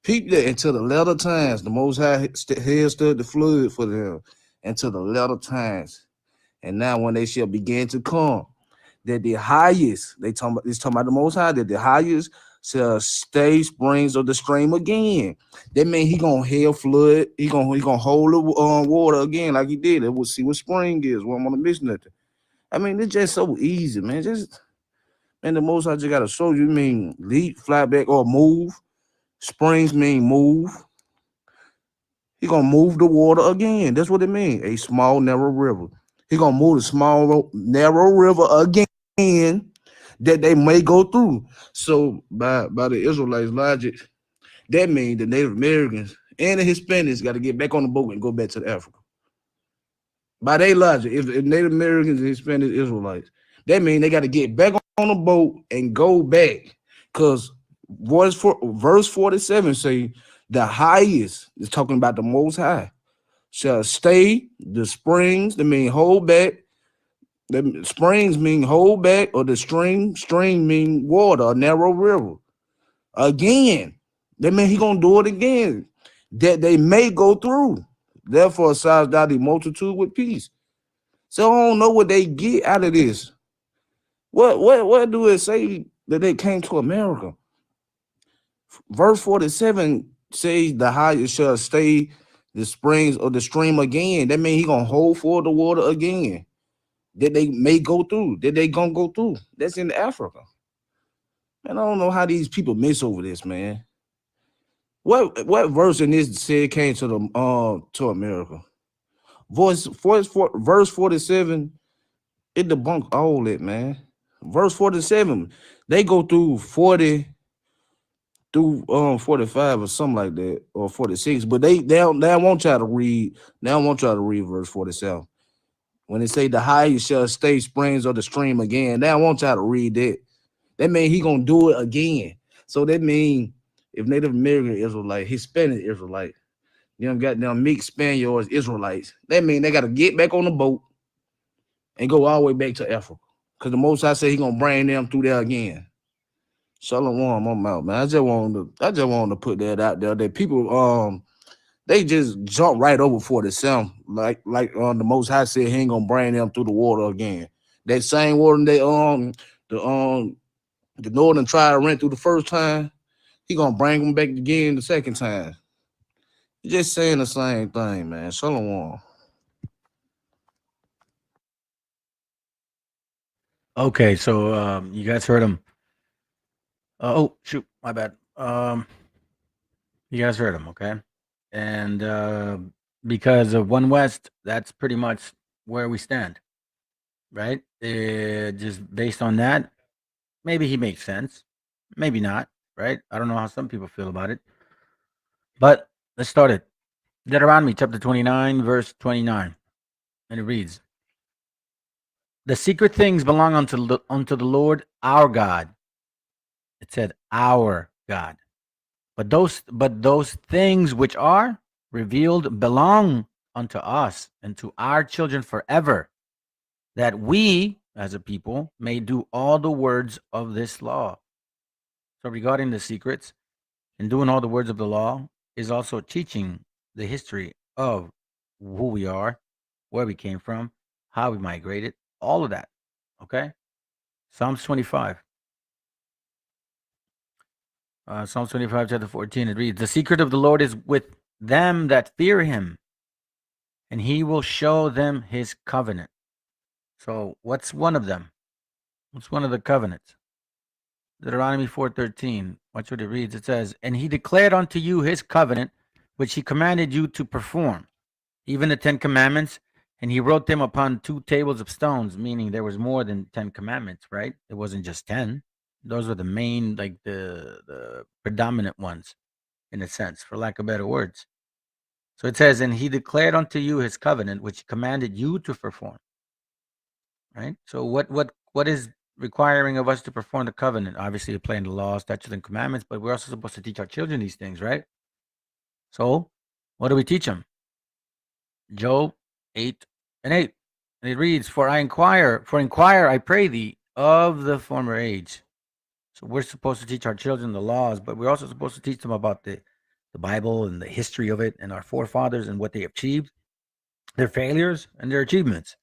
Peep that, until the latter times. The Most High hell stood the flood for them until the latter times. And now when they shall begin to come, that the highest, it's talking about the Most High, that the highest shall stay springs of the stream again. That means he gonna hell flood, he gonna hold the water again like he did. And we'll see what spring is. We don't want to miss nothing. I mean, it's just so easy, man. And the Most High just gotta show you. Mean leap, fly back, or move. Springs mean move. He gonna move the water again. That's what it means. A small, narrow river. He gonna move the small, narrow river again that they may go through. So by the Israelites' logic, that means the Native Americans and the Hispanics got to get back on the boat and go back to Africa. By their logic, if Native Americans and Hispanic Israelites, That means they got to get back on the boat and go back. Because verse 47 say the highest is talking about the most high shall stay the springs, that mean hold back. The springs mean hold back, or the stream mean water, a narrow river. Again, that mean he gonna do it again, that they may go through. Therefore, size thou the multitude with peace. So I don't know what they get out of this. What do it say that they came to America? Verse 47 says the highest shall stay the springs of the stream again. That means he gonna hold for the water again. That they may go through. That they gonna go through. That's in Africa. And I don't know how these people miss over this, man. What verse in this said came to the to America? Verse 47, it debunked all that, man. Verse 47, they go through 40 through 45 or something like that, or 46, but they don't want y'all to read. They don't want y'all to read verse 47. When they say the highest shall stay springs of the stream again, they don't want y'all to read that. That means he gonna do it again. So that means if Native American Israelite, Hispanic Israelite, them goddamn mixed Spaniards, Israelites, that means they gotta get back on the boat and go all the way back to Africa. Because the Most High said he gonna bring them through there again. Shalom, I'm out, man. I just wanted to put that out there. That people they just jump right over 47. Like the Most High said he ain't gonna bring them through the water again. That same water they the northern tribe ran through the first time, he gonna bring them back again the second time. Just saying the same thing, man. Shalom. Okay, so you guys heard him. Oh shoot, my bad. You guys heard him, okay? And because of One West, that's pretty much where we stand, right? Just based on that, maybe he makes sense, maybe not, right? I don't know how some people feel about it, but let's start it. Deuteronomy chapter 29, verse 29, and it reads, "The secret things belong unto the Lord our God." It said our God. But those things which are revealed belong unto us and to our children forever, that we, as a people, may do all the words of this law. So regarding the secrets and doing all the words of the law is also teaching the history of who we are, where we came from, how we migrated, all of that. Okay? Psalms 25. Psalms 25, chapter 14, it reads, "The secret of the Lord is with them that fear him, and he will show them his covenant." So what's one of them? What's one of the covenants? Deuteronomy 4:13. Watch what it reads. It says, "And he declared unto you his covenant, which he commanded you to perform, even the 10 commandments, and he wrote them upon 2 tables of stones," meaning there was more than 10 commandments, right? It wasn't just 10. Those were the main, like the predominant ones, in a sense, for lack of better words. So it says, "And he declared unto you his covenant, which he commanded you to perform." Right? So what is requiring of us to perform the covenant? Obviously, applying the laws, statutes, and commandments, but we're also supposed to teach our children these things, right? So what do we teach them? Job 8:8. And it reads, For inquire, I pray thee, of the former age." So we're supposed to teach our children the laws, but we're also supposed to teach them about the Bible and the history of it and our forefathers and what they achieved, their failures and their achievements.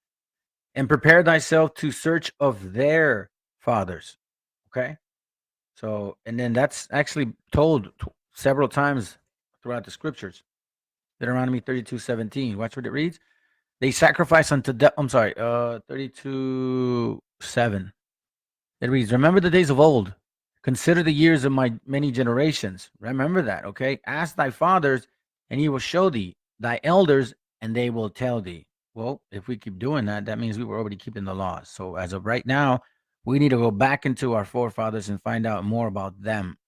"And prepare thyself to search of their fathers." Okay? So, and then that's actually told several times throughout the scriptures. Deuteronomy 32:17. Watch what it reads. "They sacrifice unto 32:7. It reads, "Remember the days of old. Consider the years of my many generations." Remember that, okay? "Ask thy fathers, and he will show thee, thy elders, and they will tell thee." Well, if we keep doing that, that means we were already keeping the laws. So as of right now, we need to go back into our forefathers and find out more about them.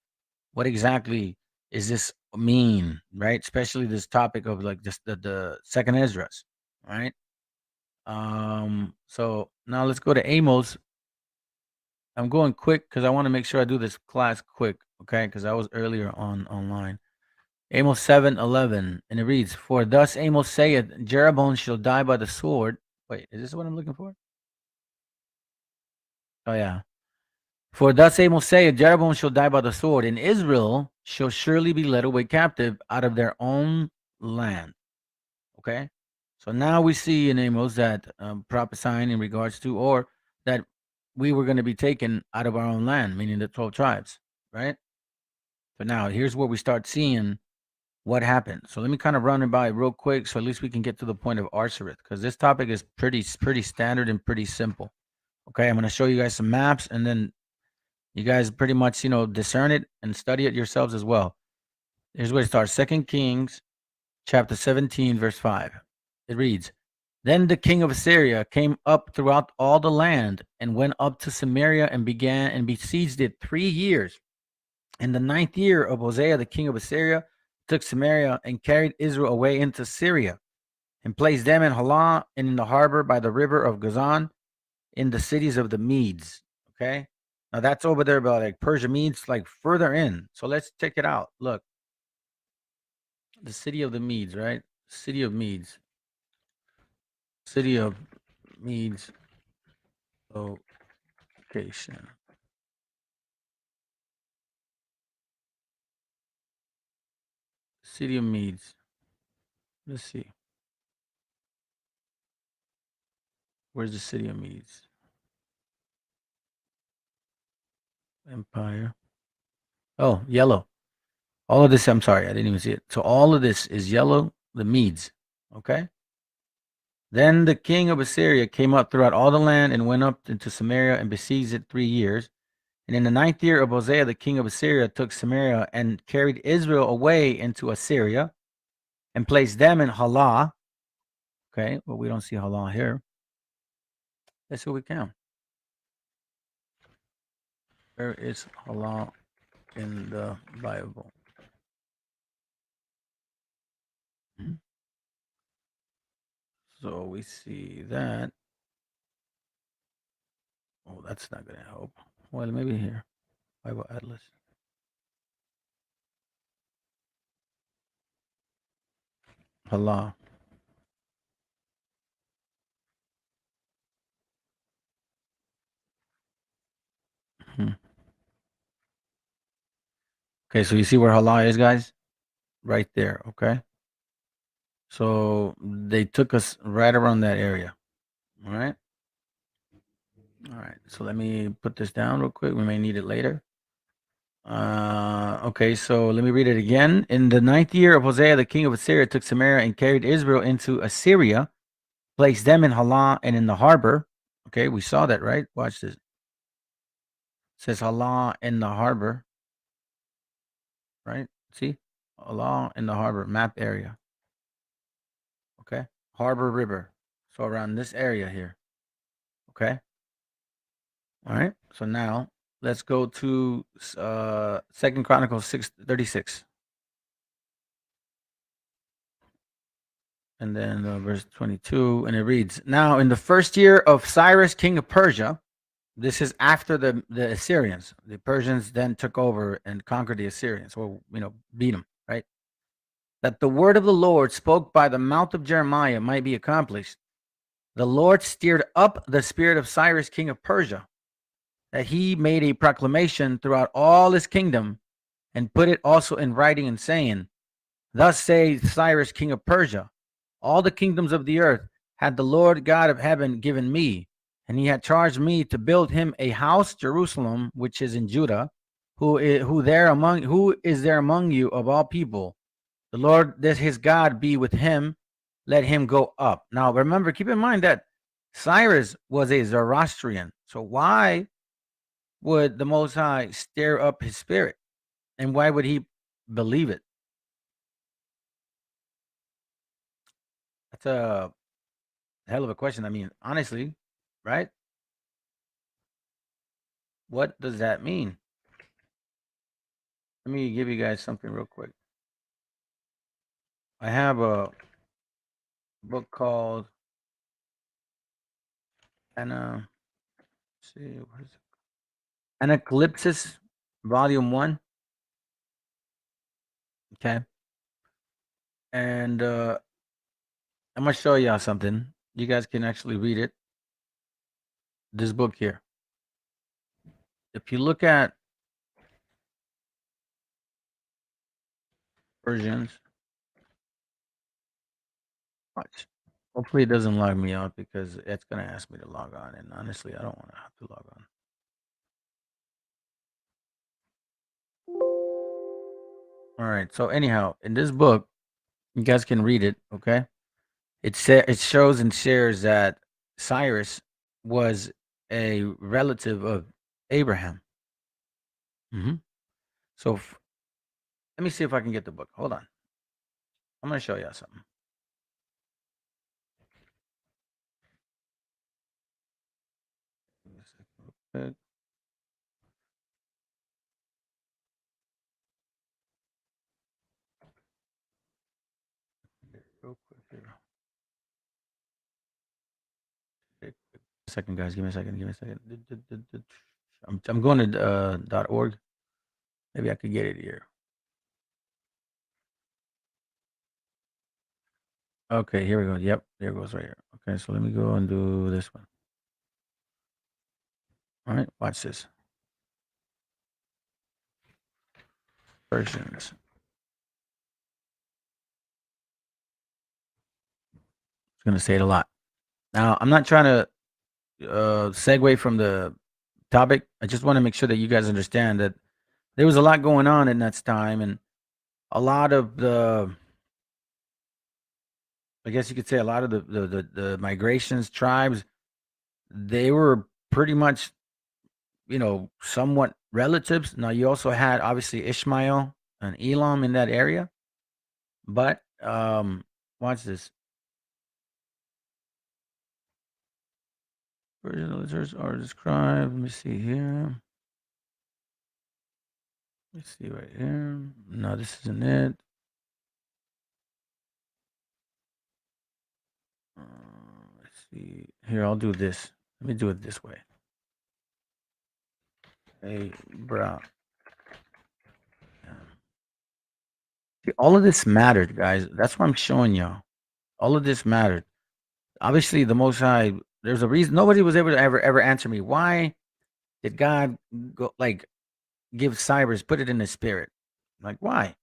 What exactly is this mean, right? Especially this topic of like just the second Esdras, right? So now let's go to Amos I'm going quick because I want to make sure I do this class quick, okay? Because I was earlier online. Amos 7:11, and it reads, "For thus Amos saith, Jeroboam shall die by the sword." Wait, is this what I'm looking for? Oh yeah. For thus Amos saith, Jeroboam shall die by the sword, and Israel shall surely be led away captive out of their own land. Okay, so now we see in Amos that prophesying in regards to, or that we were going to be taken out of our own land, meaning the 12 tribes, right? So now here's where we start seeing what happened. So let me kind of run it by real quick, so at least we can get to the point of Arsareth, because this topic is pretty standard and pretty simple. Okay, I'm going to show you guys some maps, and then you guys pretty much, discern it and study it yourselves as well. Here's where it starts. 2 Kings chapter 17, verse 5. It reads, "Then the king of Assyria came up throughout all the land and went up to Samaria and began and besieged it 3 years. In the 9th year of Hosea, the king of Assyria took Samaria and carried Israel away into Syria and placed them in Halah and in the harbor by the river of Gazan in the cities of the Medes." Okay. Now that's over there by like Persia Medes, like further in. So let's check it out. Look, the city of the Medes, right? City of Medes. City of Medes location. City of Medes. Let's see. Where's the city of Medes? Empire. Oh, yellow. All of this, I'm sorry, I didn't even see it. So all of this is yellow, the Medes. Okay. Then the king of Assyria came up throughout all the land and went up into Samaria and besieged it 3 years. And in the 9th year of Hosea, the king of Assyria took Samaria and carried Israel away into Assyria and placed them in Halah. Okay, well, we don't see Halah here. Let's see what we can. Where is Halah in the Bible? So we see that. Oh, that's not going to help. Well, maybe here. Bible Atlas. Halah. Okay, so you see where Halah is, guys? Right there, okay? So they took us right around that area. All right. All right. So let me put this down real quick. We may need it later. Okay, so let me read it again. In the 9th year of Hosea, the king of Assyria took Samaria and carried Israel into Assyria, placed them in Halah and in the harbor. Okay, we saw that, right? Watch this. It says Halah in the harbor. Right? See? Halah in the harbor, map area. Okay. Harbor River. So around this area here. Okay. All right. So now let's go to 2 Chronicles 6:36. And then verse 22, and it reads, "Now in the first year of Cyrus, king of Persia," this is after the Assyrians. The Persians then took over and conquered the Assyrians, or beat them, right? "That the word of the Lord spoke by the mouth of Jeremiah might be accomplished. The Lord stirred up the spirit of Cyrus, king of Persia, that he made a proclamation throughout all his kingdom, and put it also in writing, and saying, Thus says Cyrus, king of Persia, all the kingdoms of the earth had the Lord God of heaven given me, and he had charged me to build him a house, Jerusalem, which is in Judah, who is there among you of all people. The Lord, that his God, be with him. Let him go up." Now, remember, keep in mind that Cyrus was a Zoroastrian. So why would the Most High stir up his spirit? And why would he believe it? That's a hell of a question. I mean, honestly, right? What does that mean? Let me give you guys something real quick. I have a book called, and see, what is it? Anacalypsis, Volume 1. Okay. And I'm going to show y'all something. You guys can actually read it. This book here. If you look at Persians, watch. Hopefully it doesn't log me out because it's going to ask me to log on. And honestly, I don't want to have to log on. All right. So anyhow, in this book, you guys can read it. Okay. It shows and shares that Cyrus was a relative of Abraham. So let me see if I can get the book. Hold on. I'm going to show you something. Okay. Real quick here. A second, guys. Give me a second. I'm going to .org. Maybe I could get it here. Okay, here we go. Yep, there it goes right here. Okay, so let me go and do this one. All right, watch this. Persians. It's going to say it a lot. Now, I'm not trying to segue from the topic. I just want to make sure that you guys understand that there was a lot going on in that time, and a lot of the, I guess you could say, a lot of the migrations, tribes, they were pretty much, somewhat relatives. Now, you also had obviously Ishmael and Elam in that area, but watch this. Persian villagers are described. Let me see here. Let's see right here. No, this isn't it. Let's see. Here, I'll do this. Let me do it this way. Hey, bro. See, all of this mattered, guys. That's what I'm showing y'all. All of this mattered. Obviously, the Most High. There's a reason nobody was able to ever answer me. Why did God go give Cyrus, put it in his spirit? Like, why?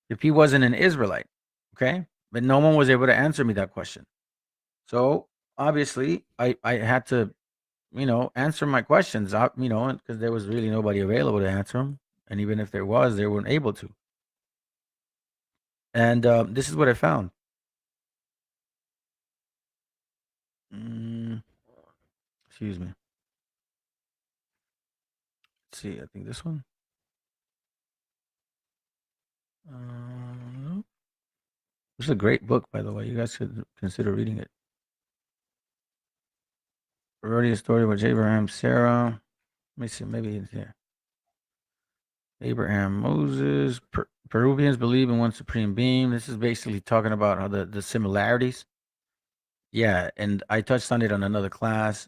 If he wasn't an Israelite, okay? But no one was able to answer me that question. So obviously, I had to, answer my questions, because there was really nobody available to answer them, and even if there was, they weren't able to. And this is what I found. Excuse me. Let's see. I think this one. This is a great book, by the way. You guys should consider reading it. Already a story with Abraham, Sarah. Let me see. Maybe it's here. Abraham, Moses. Peruvians believe in one supreme being. This is basically talking about how the similarities. Yeah, and I touched on it on another class.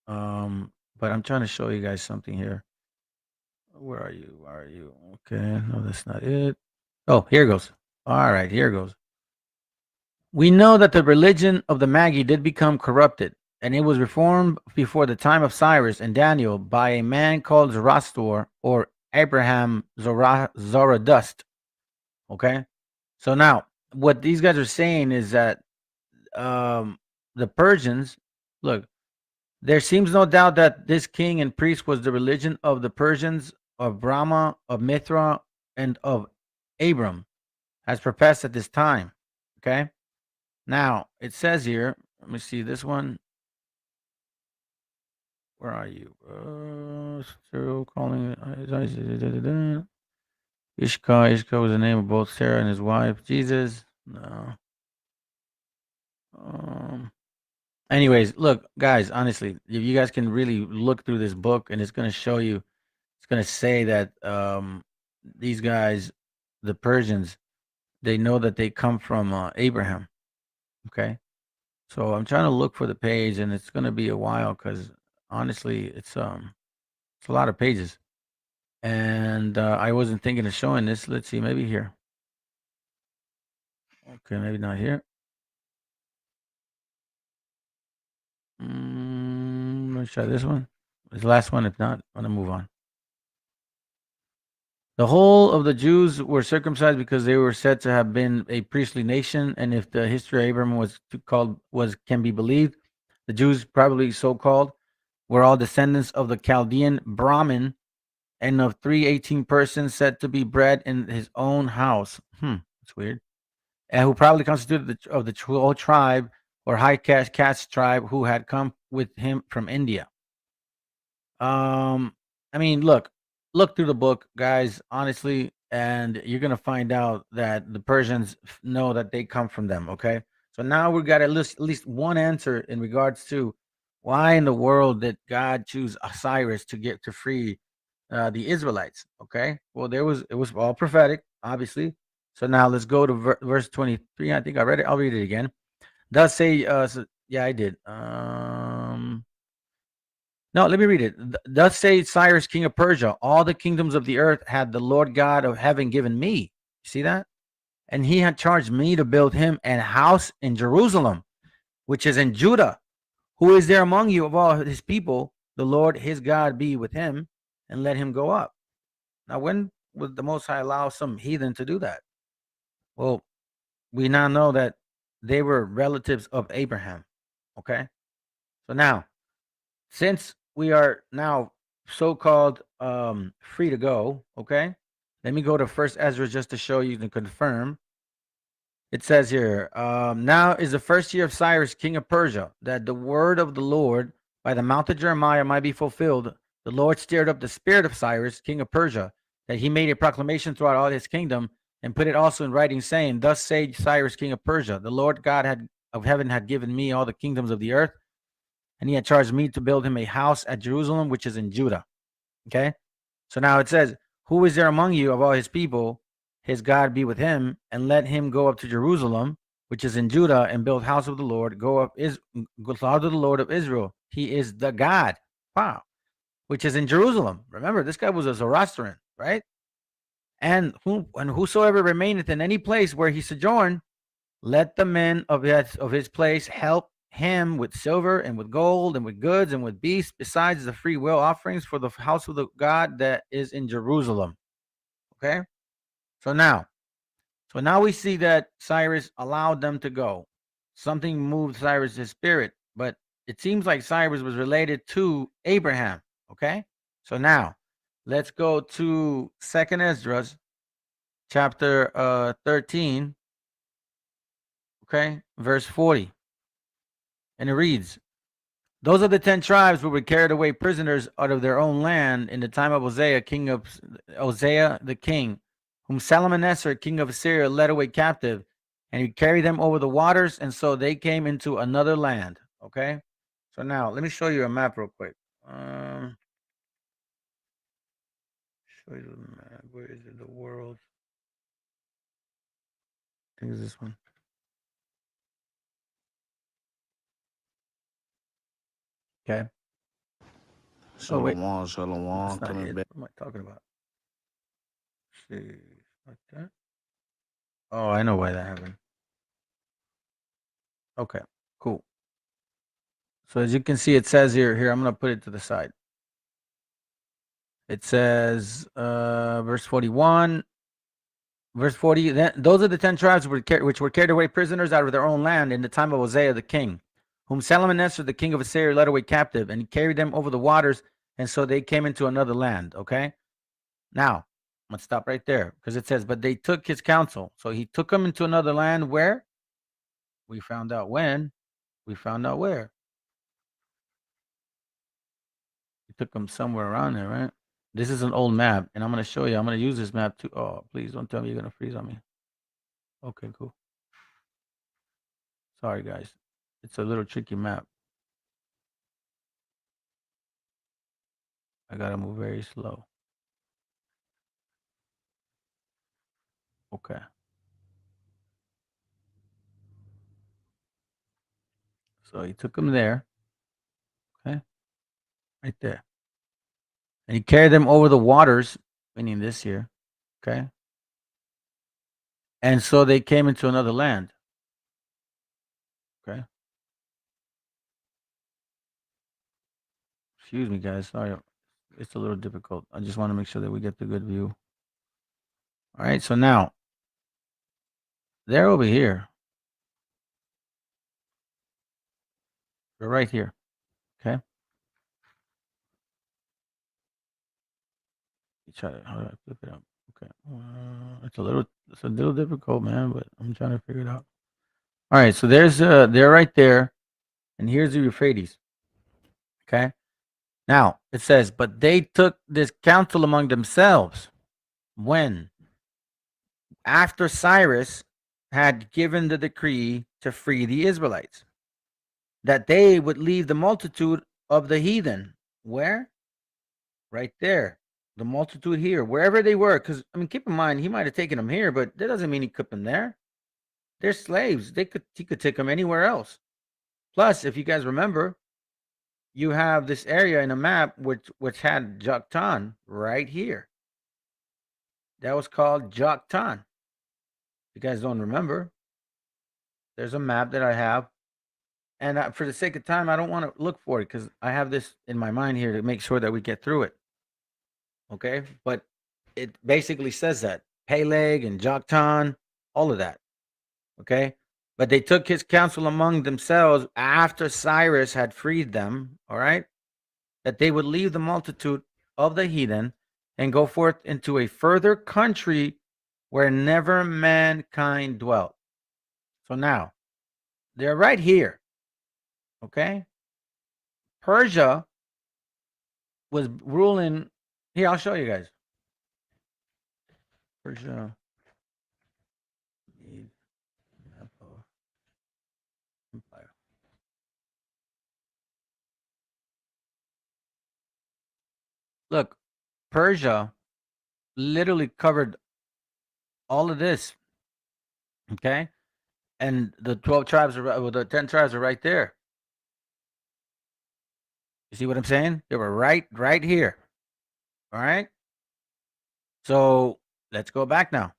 But I'm trying to show you guys something here. Where are you? Okay, no, that's not it. Oh, here goes. All right, here goes. We know that the religion of the Magi did become corrupted, and it was reformed before the time of Cyrus and Daniel by a man called Zoroaster or Abraham Zoroaster. Okay, so now what these guys are saying is that the Persians, look, there seems no doubt that this king and priest was the religion of the Persians, of Brahma, of Mithra, and of Abram, as professed at this time. Okay, now it says here, let me see this one. Where are you? Still calling it Ishka was the name of both Sarah and his wife. Jesus. No. Anyways, look, guys, honestly, if you guys can really look through this book, and it's going to show you, it's going to say that these guys, the Persians, they know that they come from Abraham. Okay. So I'm trying to look for the page, and it's going to be a while because honestly, it's It's a lot of pages. And I wasn't thinking of showing this. Let's see, maybe here. Okay, maybe not here. Let's try this one. It's the last one. If not, I'm going to move on. The whole of the Jews were circumcised because they were said to have been a priestly nation, and if the history of Abraham can be believed, the Jews, probably so called, were all descendants of the Chaldean Brahmin, and of 318 persons said to be bred in his own house. That's weird. And who probably constituted the whole tribe or high caste tribe who had come with him from India. I mean, look through the book, guys, honestly, and you're gonna find out that the Persians know that they come from them. Okay, so now we've got at least one answer in regards to why in the world did God choose Cyrus to free the Israelites. Okay, well, it was all prophetic, obviously. So now let's go to verse 23. I think I read it. I'll read it again. Thus say, yeah, I did. No, let me read it. Thus say Cyrus, king of Persia, all the kingdoms of the earth had the Lord God of heaven given me. You see that? And he had charged me to build him an house in Jerusalem, which is in Judah. Who is there among you of all his people? The Lord his God be with him, and let him go up. Now, when would the Most High allow some heathen to do that? Well, we now know that they were relatives of Abraham. Okay? So now, since we are now so-called free to go, okay? Let me go to First Ezra just to show you and confirm. It says here, now is the first year of Cyrus, king of Persia, that the word of the Lord by the mouth of Jeremiah might be fulfilled. The Lord stirred up the spirit of Cyrus, king of Persia, that he made a proclamation throughout all his kingdom and put it also in writing, saying, thus say Cyrus, king of Persia, the Lord God of heaven had given me all the kingdoms of the earth, and he had charged me to build him a house at Jerusalem, which is in Judah. Okay? So now it says, who is there among you of all his people? His God be with him, and let him go up to Jerusalem, which is in Judah, and build house of the Lord, go to the Lord of Israel. He is the God. Wow. Which is in Jerusalem. Remember, this guy was a Zoroastrian, right? And whosoever remaineth in any place where he sojourned, let the men of his place help him with silver and with gold and with goods and with beasts, besides the free will offerings for the house of the God that is in Jerusalem. Okay? So now we see that Cyrus allowed them to go. Something moved Cyrus' spirit, but it seems like Cyrus was related to Abraham. Okay? So now let's go to 2nd Ezra chapter 13. Okay, verse 40. And it reads, those are the 10 tribes who were carried away prisoners out of their own land in the time of Hosea the king, whom Salmanassar, king of Assyria, led away captive, and he carried them over the waters, and so they came into another land. Okay, so now let me show you a map real quick. Show you the map. Where is it? The world. I think it's this one. Okay. Shalom, shalom, That's not coming it. back. What am I talking about? Let's see, like that. Oh, I know why that happened. Okay, cool. So as you can see, it says here, I'm going to put it to the side. It says, verse 41, verse 40, those are the 10 tribes which were carried away prisoners out of their own land in the time of Hosea the king, whom Salmanassar, the king of Assyria, led away captive, and he carried them over the waters, and so they came into another land. Okay? Now, let's stop right there, because it says, but they took his counsel. So he took them into another land where? We found out when. We found out where. He took them somewhere around there, right? This is an old map, and I'm going to show you. I'm going to use this map too. Oh, please don't tell me you're going to freeze on me. Okay, cool. Sorry, guys. It's a little tricky map. I got to move very slow. Okay. So he took them there. Okay. Right there. And he carried them over the waters, meaning this here. Okay. And so they came into another land. Okay. Excuse me, guys. Sorry. It's a little difficult. I just want to make sure that we get the good view. All right. So now they're over here. They're right here. Okay. How do I flip it up? Okay. It's a little difficult, man, but I'm trying to figure it out. All right. So they're right there. And here's the Euphrates. Okay. Now it says, but they took this counsel among themselves when? After Cyrus had given the decree to free the Israelites, that they would leave the multitude of the heathen. Where? Right there. The multitude here, wherever they were. Because, I mean, keep in mind, he might have taken them here, but that doesn't mean he kept them there. They're slaves. He could take them anywhere else. Plus, if you guys remember, you have this area in a map which had Joktan right here. That was called Joktan. If you guys don't remember, there's a map that I have. And for the sake of time, I don't want to look for it because I have this in my mind here to make sure that we get through it. Okay? But it basically says that. Peleg and Joktan, all of that. Okay? But they took his counsel among themselves after Cyrus had freed them, all right? That they would leave the multitude of the heathen and go forth into a further country where never mankind dwelt. So now, they're right here. Okay? Persia was ruling. Here, I'll show you guys. Persia. Empire. Look, Persia literally covered all of this. Okay? And the 12 tribes are, well, the 10 tribes are right there. You see what I'm saying? They were right here. All right? So let's go back now.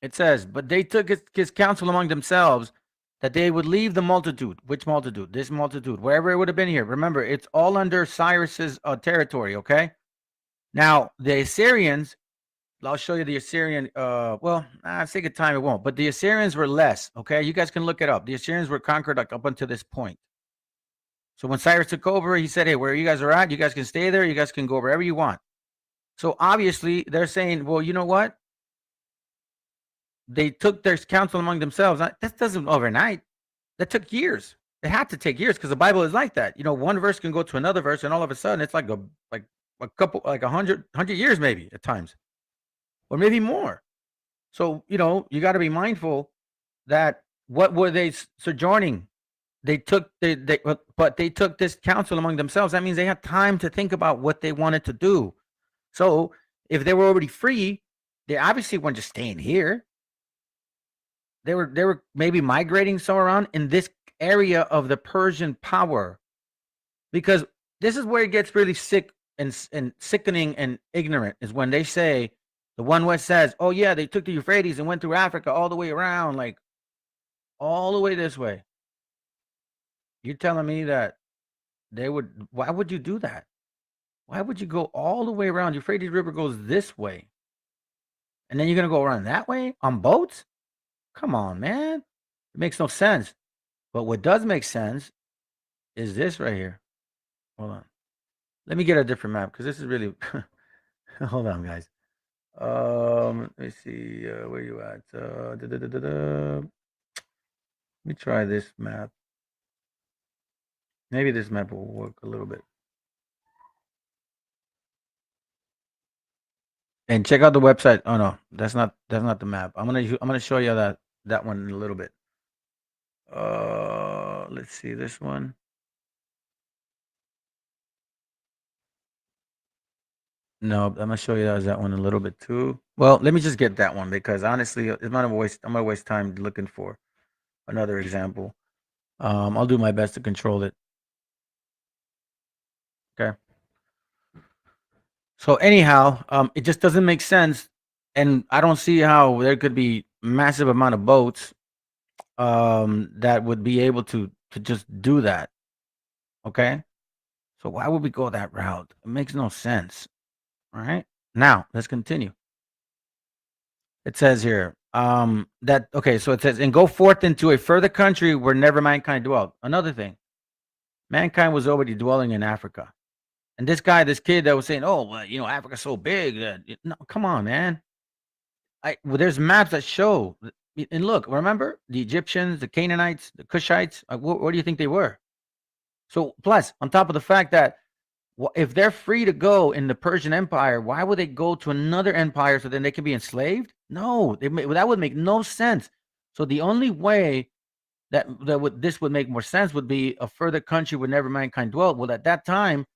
It says, but they took his counsel among themselves that they would leave the multitude. Which multitude? This multitude. Wherever it would have been here. Remember, it's all under Cyrus's territory, okay? Now, the Assyrians, I'll show you the Assyrian, sake of time, it won't. But the Assyrians were less, okay? You guys can look it up. The Assyrians were conquered up until this point. So when Cyrus took over, he said, hey, where you guys are at, you guys can stay there. You guys can go wherever you want. So obviously, they're saying, well, you know what? They took their counsel among themselves. That doesn't overnight. That took years. It had to take years because the Bible is like that. You know, one verse can go to another verse, and all of a sudden, it's like a couple, like 100 years maybe at times, or maybe more. So you know, you got to be mindful that what were they sojourning? They took but they took this counsel among themselves. That means they had time to think about what they wanted to do. So if they were already free, they obviously weren't just staying here. They were maybe migrating somewhere around in this area of the Persian power, because this is where it gets really sick and sickening and ignorant, is when they say, the one West says, oh yeah, they took the Euphrates and went through Africa all the way around, like all the way this way. You're telling me that why would you do that? Why would you go all the way around? Euphrates River goes this way, and then you're going to go around that way on boats? Come on, man. It makes no sense. But what does make sense is this right here. Hold on. Let me get a different map because this is really... Hold on, guys. Let me see. Where you at? Let me try this map. Maybe this map will work a little bit. And check out the website. Oh no, that's not the map. I'm gonna show you that one in a little bit. Let's see this one. No, I'm gonna show you that one a little bit too. Well, let me just get that one because honestly, it's not a waste. I'm gonna waste time looking for another example. I'll do my best to control it. Okay. So anyhow, it just doesn't make sense, and I don't see how there could be massive amount of boats that would be able to just do that. Okay, so why would we go that route? It makes no sense. All right, now let's continue. It says here that okay, so it says, and go forth into a further country where never mankind dwelt. Another thing, mankind was already dwelling in Africa. And this kid that was saying, "Oh, well, Africa's so big." No, come on, man. There's maps that show. And look, remember the Egyptians, the Canaanites, the Cushites. What do you think they were? So, plus, on top of the fact that if they're free to go in the Persian Empire, why would they go to another empire so then they can be enslaved? No, that would make no sense. So the only way this would make more sense would be a further country where never mankind dwelt. Well, at that time,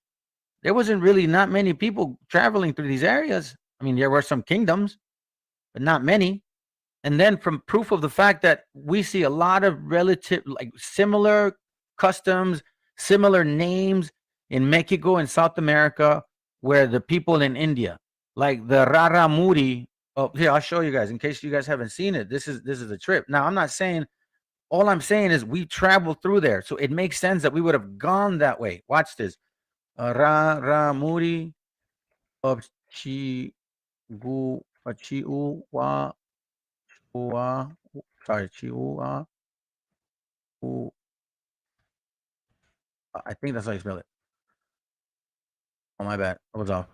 there wasn't really not many people traveling through these areas. I mean, there were some kingdoms, but not many. And then from proof of the fact that we see a lot of similar customs, similar names in Mexico and South America, where the people in India, like the Raramuri. Oh, here, I'll show you guys in case you guys haven't seen it. This is a trip. Now, I'm not saying, all I'm saying is we traveled through there. So it makes sense that we would have gone that way. Watch this. Raramuri of Chiu Chihuahua. Sorry, Chihuahua. I think that's how you spell it. Oh, my bad. I was off.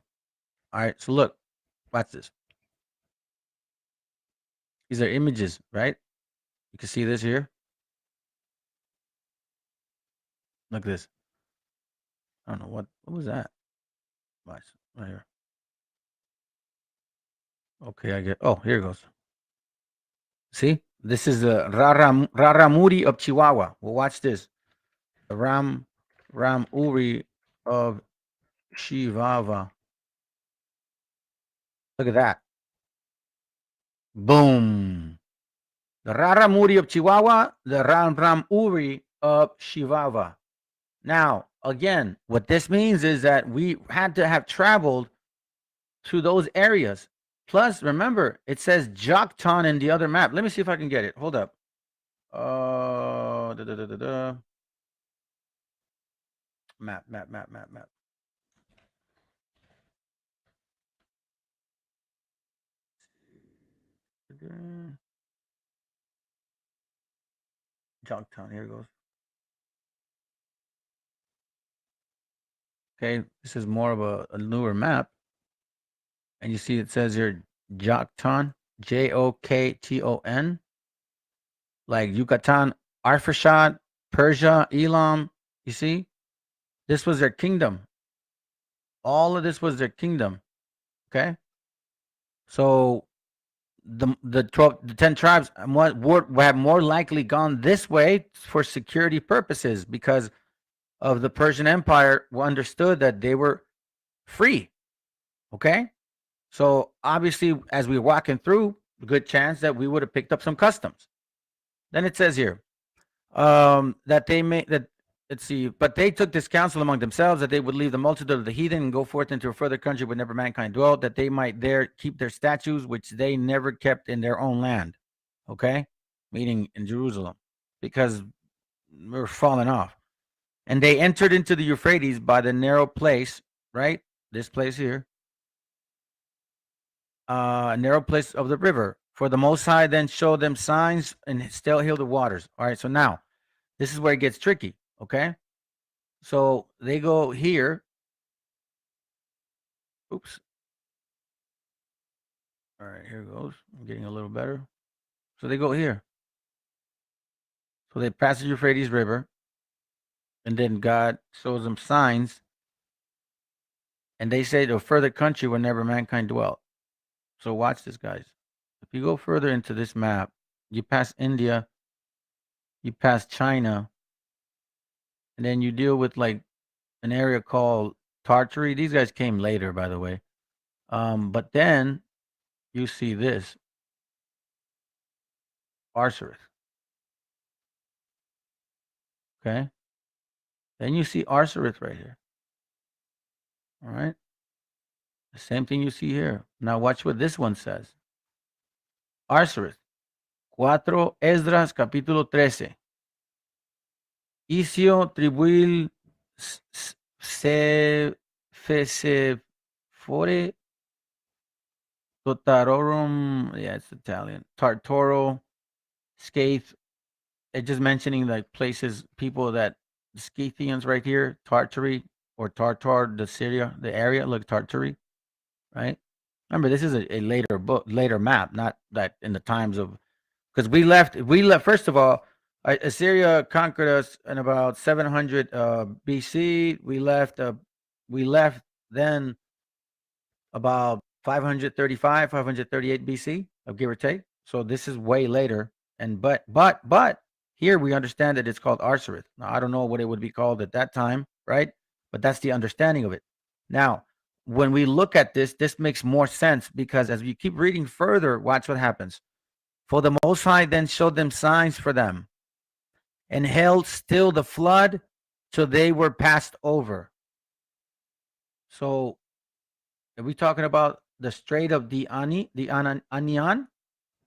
All right, so look, watch this. These are images, right? You can see this here. Look at this. I don't know what was that. Watch right here. Okay, I get. Oh, here it goes. See, this is the Raramuri of Chihuahua. Well, watch this. The Ramuri of Shivava. Look at that. Boom. The Raramuri of Chihuahua, the Ramuri of Shivava. Now, again, what this means is that we had to have traveled to those areas. Plus, remember, it says Joktan in the other map. Let me see if I can get it. Hold up. Map. Joktan, here it goes. Okay, this is more of a newer map. And you see it says here Joktan, Jokton, like Yucatan, Arfashad, Persia, Elam. You see? This was their kingdom. All of this was their kingdom. Okay? So the 10 tribes have more likely gone this way for security purposes because of the Persian Empire understood that they were free. Okay? So obviously, as we're walking through, a good chance that we would have picked up some customs. Then it says here that they may that let's see, but they took this counsel among themselves that they would leave the multitude of the heathen and go forth into a further country where never mankind dwelt, that they might there keep their statues which they never kept in their own land. Okay, meaning in Jerusalem, because we're falling off. And they entered into the Euphrates by the narrow place, right? This place here. Narrow place of the river. For the Most High then showed them signs and still heal the waters. All right, so now this is where it gets tricky. Okay, so they go here. Oops. All right, here it goes. I'm getting a little better. So they go here. So they pass the Euphrates River, and then God shows them signs, and they say to a further country where never mankind dwelt. So watch this, guys. If you go further into this map, you pass India, you pass China, and then you deal with like an area called Tartary. These guys came later, by the way. But then you see this, Arsareth. Okay. Then you see Arsareth right here. All right. The same thing you see here. Now watch what this one says. Arsaris. 4 Esdras capítulo 13. Isio tribuil se fore Totarorum. Yeah, it's Italian. Tartoro, Scaith. It's just mentioning like places, people that Scythians right here, Tartary or Tartar, the Syria, the area. Look, Tartary, right? Remember, this is a later book, later map, not that in the times of, because we left. First of all, Assyria conquered us in about 700 BC. We left then about 535, 538 BC, give or take. So this is way later. And but here we understand that it's called Arsareth. Now I don't know what it would be called at that time, right? But that's the understanding of it. Now, when we look at this, this makes more sense because as we keep reading further, watch what happens. For the Most High then showed them signs for them, and held still the flood till they were passed over. So, are we talking about the Strait of the Anian,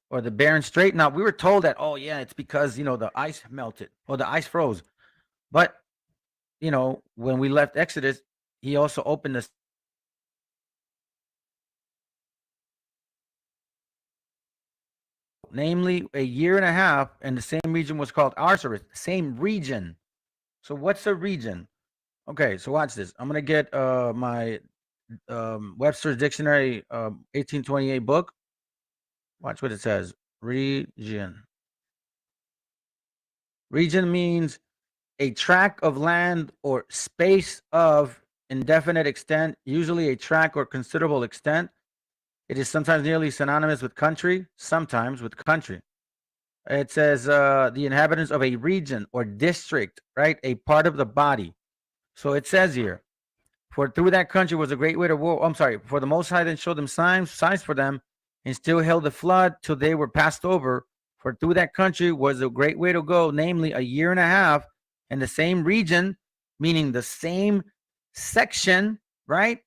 or the Barren Strait? Now, we were told that, oh yeah, it's because, the ice melted or the ice froze. But, when we left Exodus, he also opened the namely a year and a half, and the same region was called Arsareth, same region. So what's a region? Okay, so watch this. I'm going to get my Webster's Dictionary 1828 book. Watch what it says. Region. Region means a tract of land or space of indefinite extent, usually a tract or considerable extent. It is sometimes nearly synonymous with country, sometimes with country. It says the inhabitants of a region or district, right? A part of the body. So it says here, for through that country was a great way to war. I'm sorry, for the Most High then showed them signs for them, and still held the flood till they were passed over. For through that country was a great way to go, namely a year and a half, and the same region, meaning the same section, right,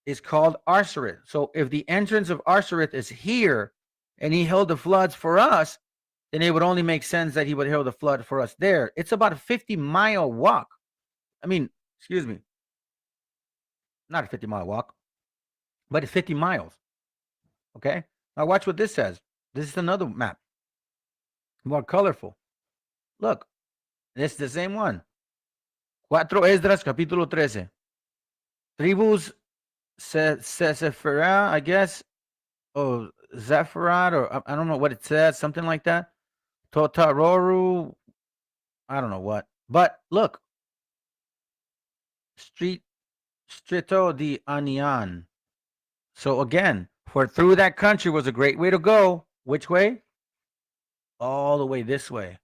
is called Arsareth. So if the entrance of Arsareth is here, and he held the floods for us, then it would only make sense that he would hold the flood for us there. It's about a 50-mile walk. I mean, excuse me, not a 50-mile walk, but 50 miles. Okay, now watch what this says. This is another map, more colorful. Look, it's the same one. 4 Esdras capítulo 13. Tribus Sephirah, I guess, or Zephyrat, or I don't know what it says, something like that. Totaroru, I don't know what. But look, Strito di Anian. So again, for through that country was a great way to go. Which way? All the way this way.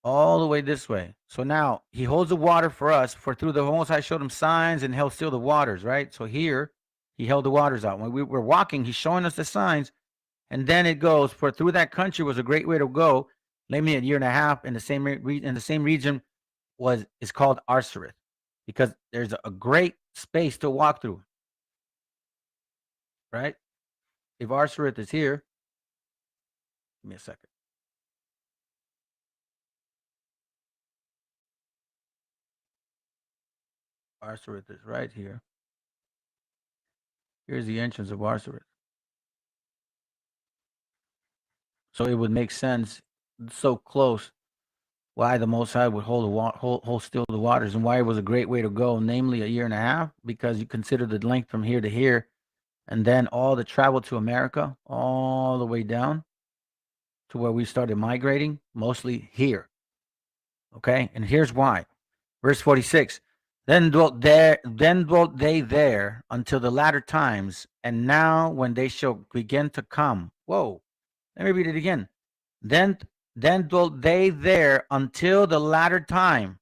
All the way this way. So now he holds the water for us. For through the Most High showed him signs and held still the waters, right? So here he held the waters out. When we were walking, he's showing us the signs. And then it goes, for through that country was a great way to go. Namely, a year and a half in the same region is called Arsareth, because there's a great space to walk through. Right? If Arsareth is here, give me a second. Arsareth is right here. Here's the entrance of Arsareth. So it would make sense, so close, why the Most High would hold still the waters, and why it was a great way to go, namely a year and a half, because you consider the length from here to here, and then all the travel to America, all the way down to where we started migrating, mostly here. Okay, and here's why. Verse 46. Then dwelt they there until the latter times, and now when they shall begin to come. Whoa, let me read it again. Then dwelt they there until the latter time,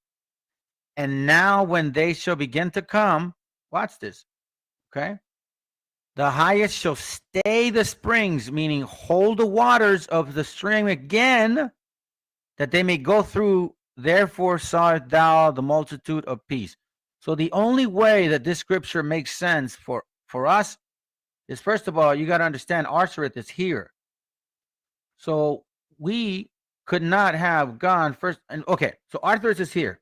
and now when they shall begin to come. Watch this. Okay. The highest shall stay the springs, meaning hold the waters of the stream again, that they may go through. Therefore sawest thou the multitude of peace. So the only way that this scripture makes sense for for us is, first of all, you got to understand Arsareth is here. So we could not have gone first. And okay, so Arthurus is here.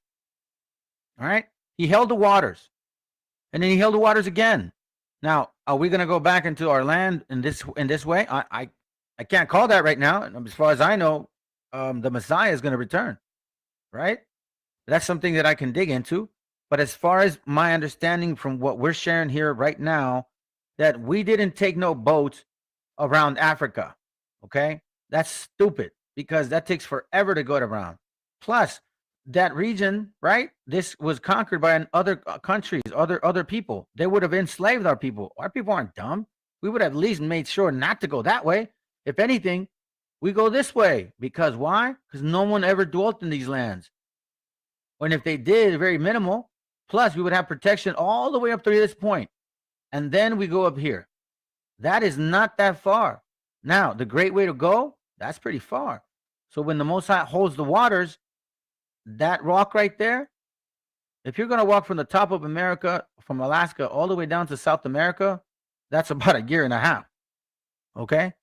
All right. He held the waters. And then he held the waters again. Now, are we going to go back into our land in this way? I can't call that right now. As far as I know, the Messiah is going to return, right? That's something that I can dig into. But as far as my understanding from what we're sharing here right now, that we didn't take no boats around Africa, okay? That's stupid because that takes forever to go around. Plus, that region, right? This was conquered by other countries, other people. They would have enslaved our people. Our people aren't dumb. We would have at least made sure not to go that way. If anything, we go this way. Because why? Because no one ever dwelt in these lands. And if they did, very minimal. Plus, we would have protection all the way up to this point. And then we go up here. That is not that far. Now, the great way to go, that's pretty far. So when the Most High holds the waters, that rock right there, if you're going to walk from the top of America, from Alaska, all the way down to South America, that's about a year and a half. Okay?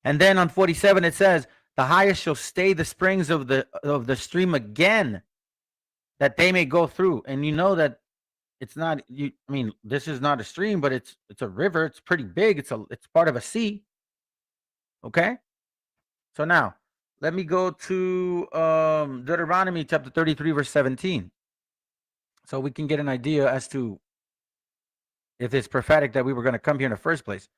And then on 47, it says, the highest shall stay the springs of the stream again, that they may go through. And you know that it's not, this is not a stream, but it's a river. It's pretty big. It's part of a sea. Okay? So now, let me go to Deuteronomy chapter 33, verse 17. So we can get an idea as to if it's prophetic that we were going to come here in the first place.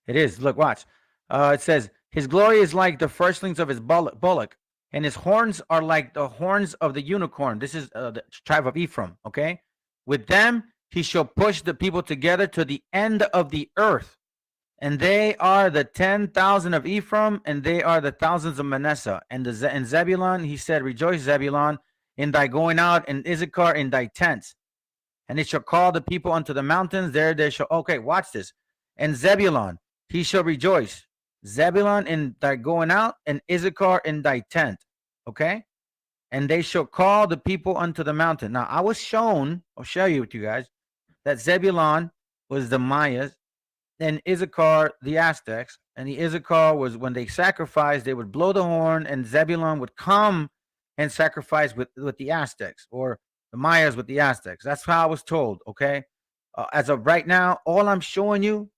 It is. Look, watch. It says, his glory is like the firstlings of his bullock, and his horns are like the horns of the unicorn. This is the tribe of Ephraim, okay? With them, he shall push the people together to the end of the earth. And they are the 10,000 of Ephraim, and they are the thousands of Manasseh. And Zebulun, he said, rejoice, Zebulun, in thy going out, and Issachar in thy tents. And it shall call the people unto the mountains. There they shall, okay, watch this. And Zebulun, he shall rejoice. Zebulun in thy going out, and Issachar in thy tent. Okay? And they shall call the people unto the mountain. Now, I was shown, I'll show you with you guys, that Zebulun was the Mayas, and Issachar the Aztecs. And the Issachar was when they sacrificed, they would blow the horn, and Zebulun would come and sacrifice with the Aztecs, or the Mayas with the Aztecs. That's how I was told, okay? As of right now, all I'm showing you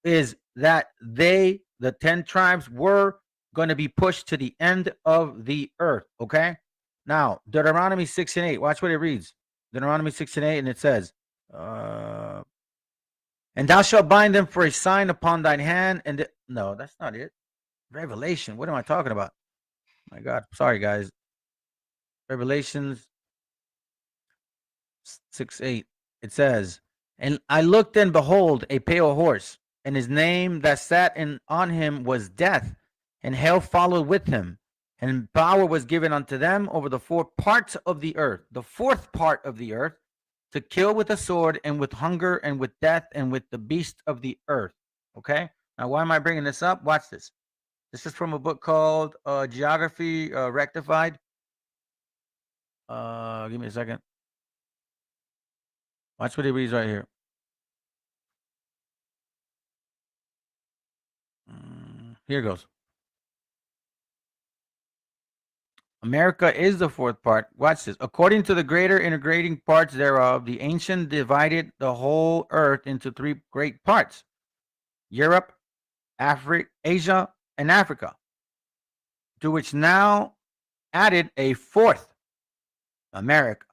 is that the 10 tribes were going to be pushed to the end of the earth, okay? Now, Deuteronomy 6 and 8, watch what it reads. Deuteronomy 6 and 8, and it says, and thou shalt bind them for a sign upon thine hand. And no, that's not it. Revelation. What am I talking about? My God. Sorry, guys. Revelations 6:8. It says, and I looked and behold a pale horse, and his name that sat on him was Death, and hell followed with him. And power was given unto them over the 4 parts of the earth, the 4th part of the earth, to kill with a sword, and with hunger, and with death, and with the beast of the earth. Okay? Now, why am I bringing this up? Watch this. This is from a book called Geography Rectified. Give me a second. Watch what it reads right here. Here goes. America is the 4th part. Watch this. According to the greater integrating parts thereof, the ancient divided the whole earth into 3 great parts: Europe, Africa, Asia, and Africa, to which now added a 4th, America.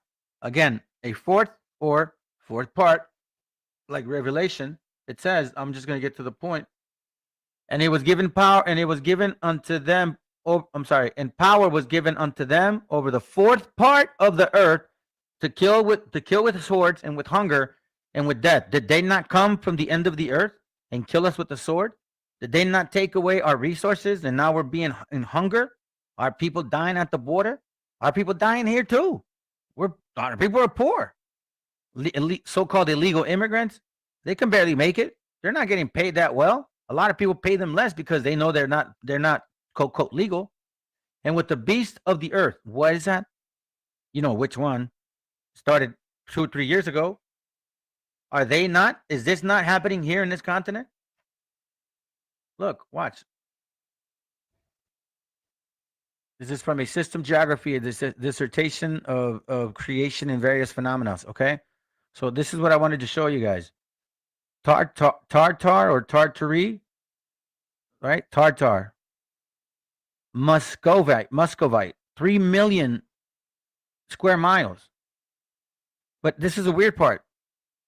Again, a 4th or 4th part, like Revelation. It says, I'm just going to get to the point. And it was given power, and it was given unto them. Oh, I'm sorry. And power was given unto them over the 4th part of the earth to kill with swords, and with hunger, and with death. Did they not come from the end of the earth and kill us with the sword? Did they not take away our resources, and now we're being in hunger? Are people dying at the border? Are people dying here too? Our people are poor. So-called illegal immigrants, they can barely make it. They're not getting paid that well. A lot of people pay them less because they know they're not quote legal. And with the beast of the earth, what is that? You know which one? Started 2 or 3 years ago. Are they not? Is this not happening here in this continent? Look, watch. This is from a system geography, a dissertation of creation and various phenomena. Okay, so this is what I wanted to show you guys. Tartar or Tartary, right? Tartar. Muscovite, 3 million square miles. But this is the weird part.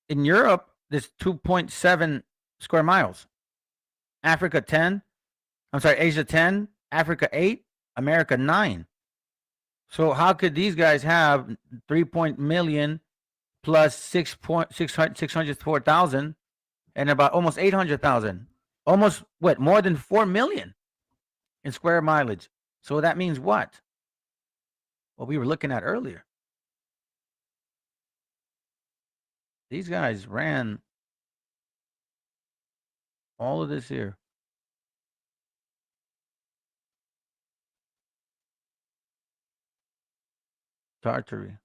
In Europe, there's 2.7 square miles. Africa 10. I'm sorry, Asia 10, Africa 8, America 9. So how could these guys have 3 million plus 604,000 and about almost 800,000? Almost what? More than 4 million in square mileage. So that means what? What we were looking at earlier. These guys ran all of this here. Tartary.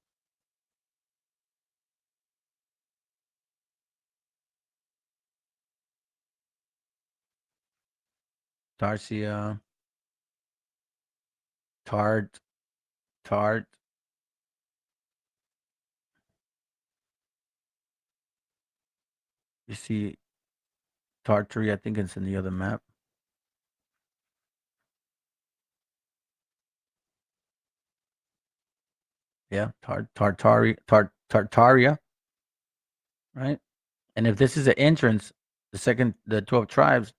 Tarsia. Tart. You see Tartary, I think it's in the other map. Yeah, Tartaria, right? And if this is an entrance, the 12 tribes,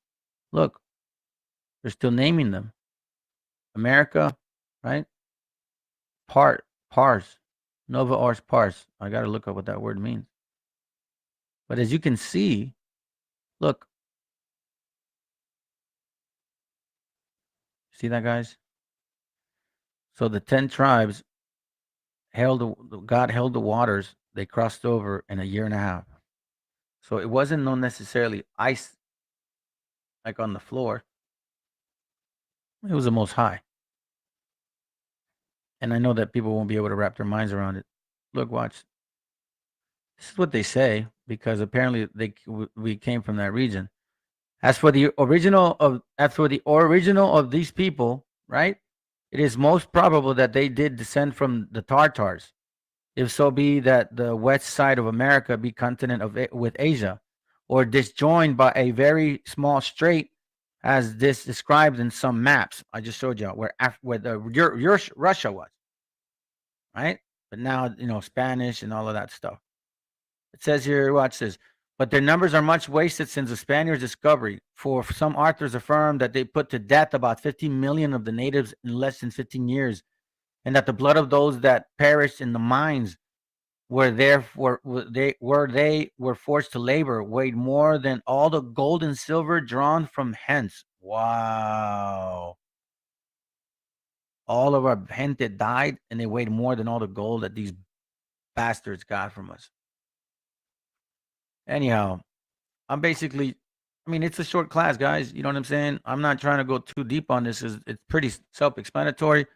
look, they're still naming them. America, right? Pars, Nova Ars Pars. I got to look up what that word means. But as you can see, look. See that, guys? So the 10 tribes God held the waters. They crossed over in a year and a half. So it wasn't no necessarily ice like on the floor. It was the Most High. And I know that people won't be able to wrap their minds around it. Look, watch. This is what they say because apparently we came from that region. As for the original of these people, right? It is most probable that they did descend from the Tartars. If so be that the west side of America be continent with Asia, or disjoined by a very small strait, as this described in some maps I just showed you, where Russia was, right? But now Spanish and all of that stuff. It says here, watch this. But their numbers are much wasted since the Spaniards' discovery. For some authors affirm that they put to death about 15 million of the natives in less than 15 years, and that the blood of those that perished in the mines where they were forced to labor weighed more than all the gold and silver drawn from hence. Wow. All of our gente died, and they weighed more than all the gold that these bastards got from us. Anyhow, it's a short class, guys. You know what I'm saying? I'm not trying to go too deep on this. It's pretty self-explanatory.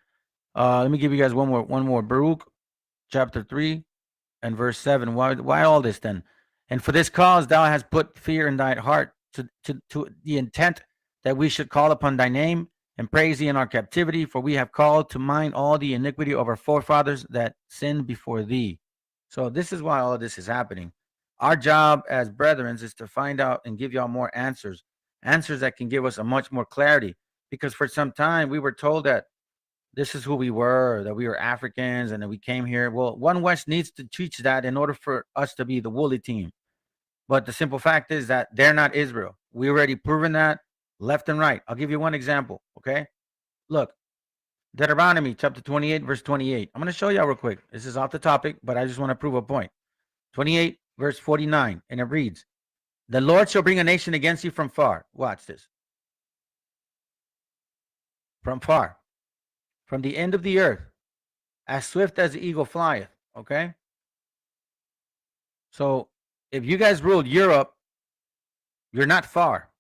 Let me give you guys one more. Baruch, chapter 3 and verse 7. Why all this then? And for this cause thou hast put fear in thine heart to the intent that we should call upon thy name and praise thee in our captivity, for we have called to mind all the iniquity of our forefathers that sinned before thee. So this is why all of this is happening. Our job as brethren is to find out and give y'all more answers that can give us a much more clarity. Because for some time we were told that this is who we were, that we were Africans and that we came here. Well, One West needs to teach that in order for us to be the woolly team. But the simple fact is that they're not Israel. We already proven that left and right. I'll give you one example, okay? Look, Deuteronomy chapter 28, verse 28. I'm going to show y'all real quick. This is off the topic, but I just want to prove a point. 28, verse 49, and it reads, the Lord shall bring a nation against you from far. Watch this. From far. From the end of the earth, as swift as the eagle flieth. Okay? So, if you guys ruled Europe, you're not far.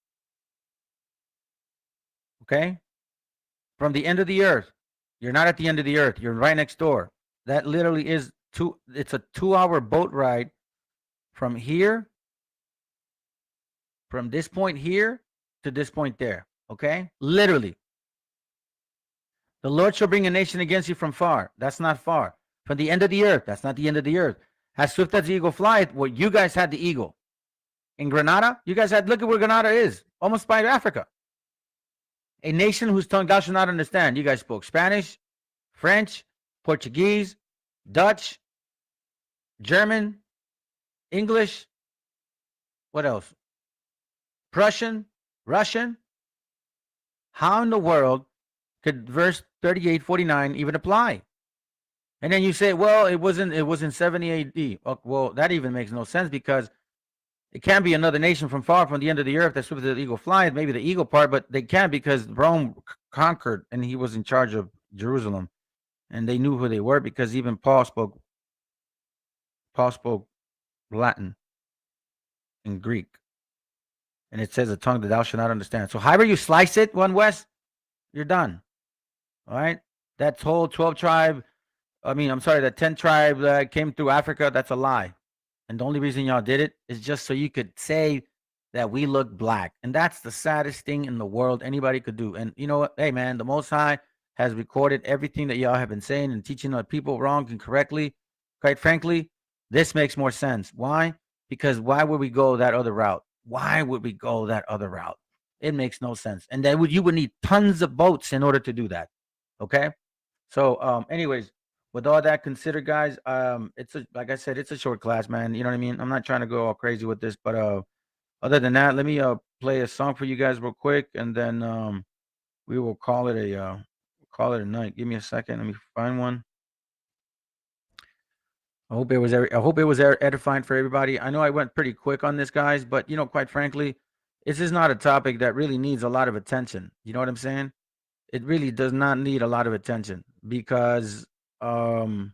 Okay? From the end of the earth, you're not at the end of the earth. You're right next door. That literally is it's a 2-hour boat ride from here, from this point here to this point there. Okay? Literally. The Lord shall bring a nation against you from far. That's not far. From the end of the earth. That's not the end of the earth. As swift as the eagle flieth. Well, you guys had the eagle. In Granada, you guys had, look at where Granada is. Almost by Africa. A nation whose tongue thou shalt not understand. You guys spoke Spanish, French, Portuguese, Dutch, German, English. What else? Prussian, Russian. How in the world could verse 38:49 even apply? And then you say, well, it wasn't 70 AD. Well, that even makes no sense because it can't be another nation from far from the end of the earth that swift as the eagle flieth, maybe the eagle part, but they can't because Rome conquered and he was in charge of Jerusalem. And they knew who they were because even Paul spoke Latin and Greek. And it says a tongue that thou shalt not understand. So however you slice it, One West, you're done. All right? That whole 10 tribe that came through Africa, that's a lie. And the only reason y'all did it is just so you could say that we look black. And that's the saddest thing in the world anybody could do. And you know what? Hey, man, the Most High has recorded everything that y'all have been saying and teaching other people wrong and correctly. Quite frankly, this makes more sense. Why? Because why would we go that other route? Why would we go that other route? It makes no sense. And then you would need tons of boats in order to do that. Okay? So, anyways, with all that considered, guys, like I said, it's a short class, man. You know what I mean? I'm not trying to go all crazy with this, but other than that, let me play a song for you guys real quick, and then we will call it a night. Give me a second. Let me find one. I hope it was edifying for everybody. I know I went pretty quick on this, guys, but quite frankly, this is not a topic that really needs a lot of attention. You know what I'm saying? It really does not need a lot of attention because give me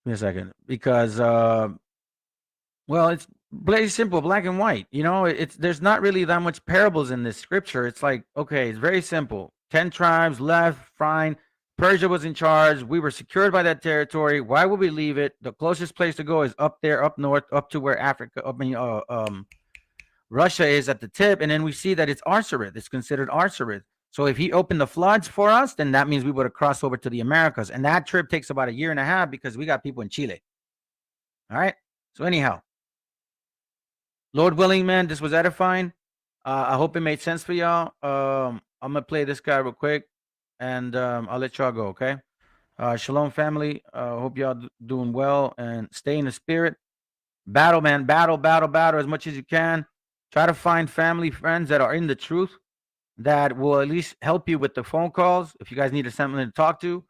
a second. Because well, it's very simple, black and white. There's not really that much parables in this scripture. It's like, okay, it's very simple. 10 tribes left, fine. Persia was in charge. We were secured by that territory. Why would we leave it? The closest place to go is up there, up north, up to where Russia is at the tip. And then we see that it's Arsareth. It's considered Arsareth. So if he opened the floods for us, then that means we would have crossed over to the Americas. And that trip takes about 1.5 years because we got people in Chile. All right. So anyhow, Lord willing, man, this was edifying. I hope it made sense for y'all. I'm going to play this guy real quick. And I'll let y'all go, okay? Shalom, family. Hope y'all doing well and stay in the spirit. Battle, man. Battle as much as you can. Try to find family, friends that are in the truth that will at least help you with the phone calls if you guys need something to talk to.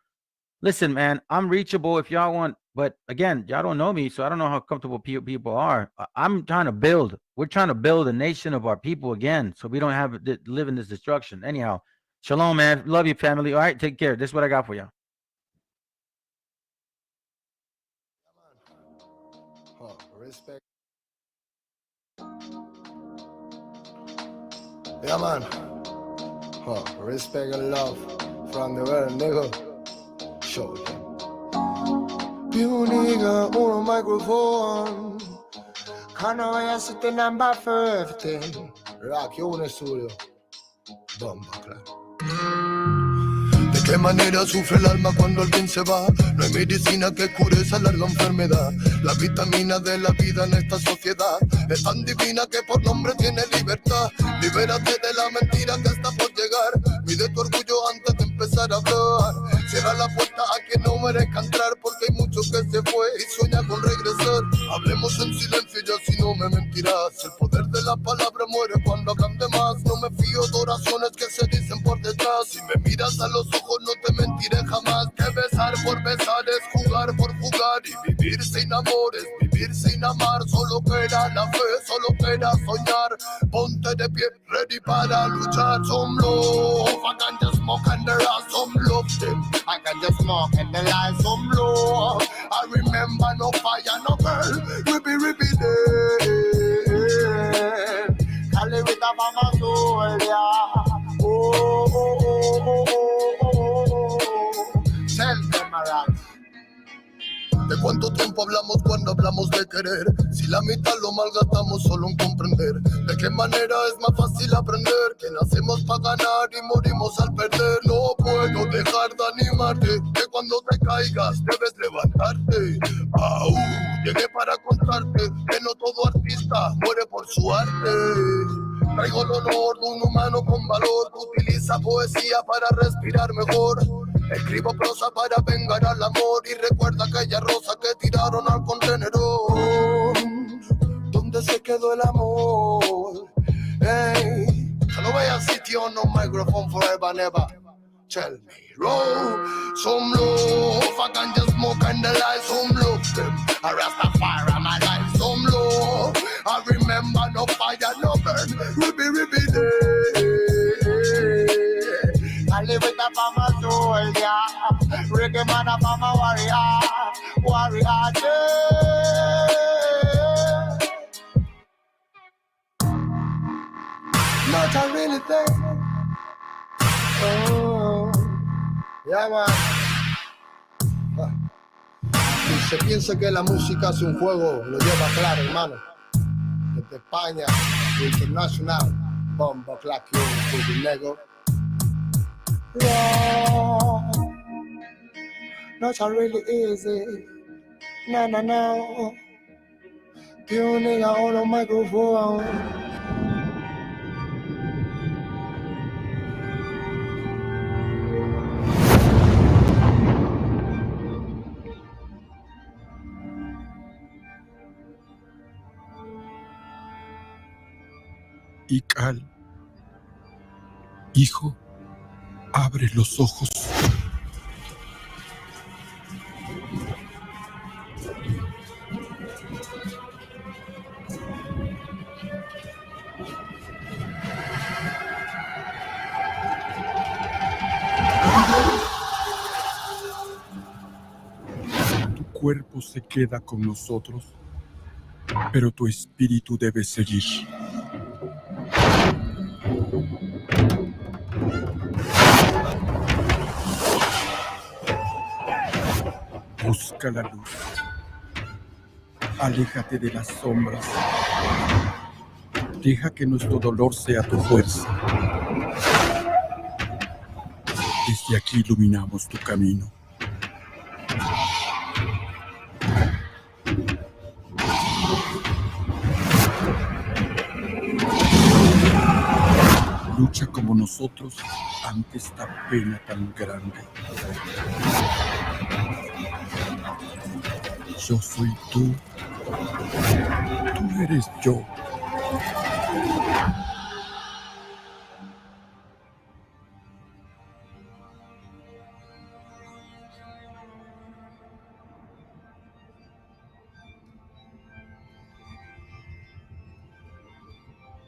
Listen, man, I'm reachable if y'all want. But again, y'all don't know me, so I don't know how comfortable people are. I'm trying to build. We're trying to build a nation of our people again so we don't have to live in this destruction. Anyhow. Shalom, man. Love you, family. All right, take care. This is what I got for you. Respect. Yeah, man. Respect and love from the world, nigga. Show them. You nigga on a microphone. Can't I sit in number 15? Rock you in the studio. Bomba, claro. ¿De qué manera sufre el alma cuando alguien se va? No hay medicina que cure esa larga enfermedad. La vitamina de la vida en esta sociedad es tan divina que por nombre tiene libertad. Libérate de la mentira que está por llegar. Mide tu orgullo antes de empezar a hablar. Cierra la puerta a quien no merezca entrar, porque hay mucho que se fue y sueña con regresar. Hablemos en silencio y así no me mentirás. El poder de la palabra muere cuando hablan de más. No me fío de oraciones que se dicen por detrás. Si me miras a los ojos no te mentiré jamás. Que besar por besar es jugar por jugar. Y vivir sin amores, vivir sin amar. Solo queda la fe, solo queda soñar. Ponte de pie, ready para luchar. Some love, I can just smoke and there are some love them. I can just smoke and there are some love. I remember no fire, no girl. Ribby day. Cali with a mama soul, yeah. Oh. Tell them around. ¿De cuánto tiempo hablamos cuando hablamos de querer? Si la mitad lo malgastamos solo en comprender. ¿De qué manera es más fácil aprender? Que nacemos para ganar y morimos al perder. No puedo dejar de animarte, que cuando te caigas debes levantarte. Llegué para contarte que no todo artista muere por su arte. Traigo el honor de un humano con valor que utiliza poesía para respirar mejor. Escribo prosa para vengar al amor y recuerda aquella rosa que tiraron al contenedor. ¿Dónde se quedó el amor? Hey, no voy a sitio on no microphone forever never. Tell me, roll some love. I can just smoke and the light some love them. I Rastafari my life some love. I remember no fire no burn. Ribby day. I live with a for my soldier. Reggae man a for my warrior day. Not I really think. Oh, yeah, man. Si se piensa que la música es un juego, lo lleva claro, hermano. Desde España, internacional, bombo, clack, you, nego. Yeah, not really easy. No. Tuning on a microphone. Ical, hijo, abre los ojos. Tu cuerpo se queda con nosotros, pero tu espíritu debe seguir. Busca la luz. Aléjate de las sombras. Deja que nuestro dolor sea tu fuerza. Desde aquí iluminamos tu camino. Lucha como nosotros ante esta pena tan grande. Yo soy tú. Tú eres yo.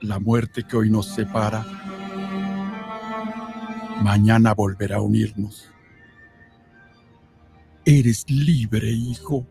La muerte que hoy nos separa, mañana volverá a unirnos. Eres libre, hijo.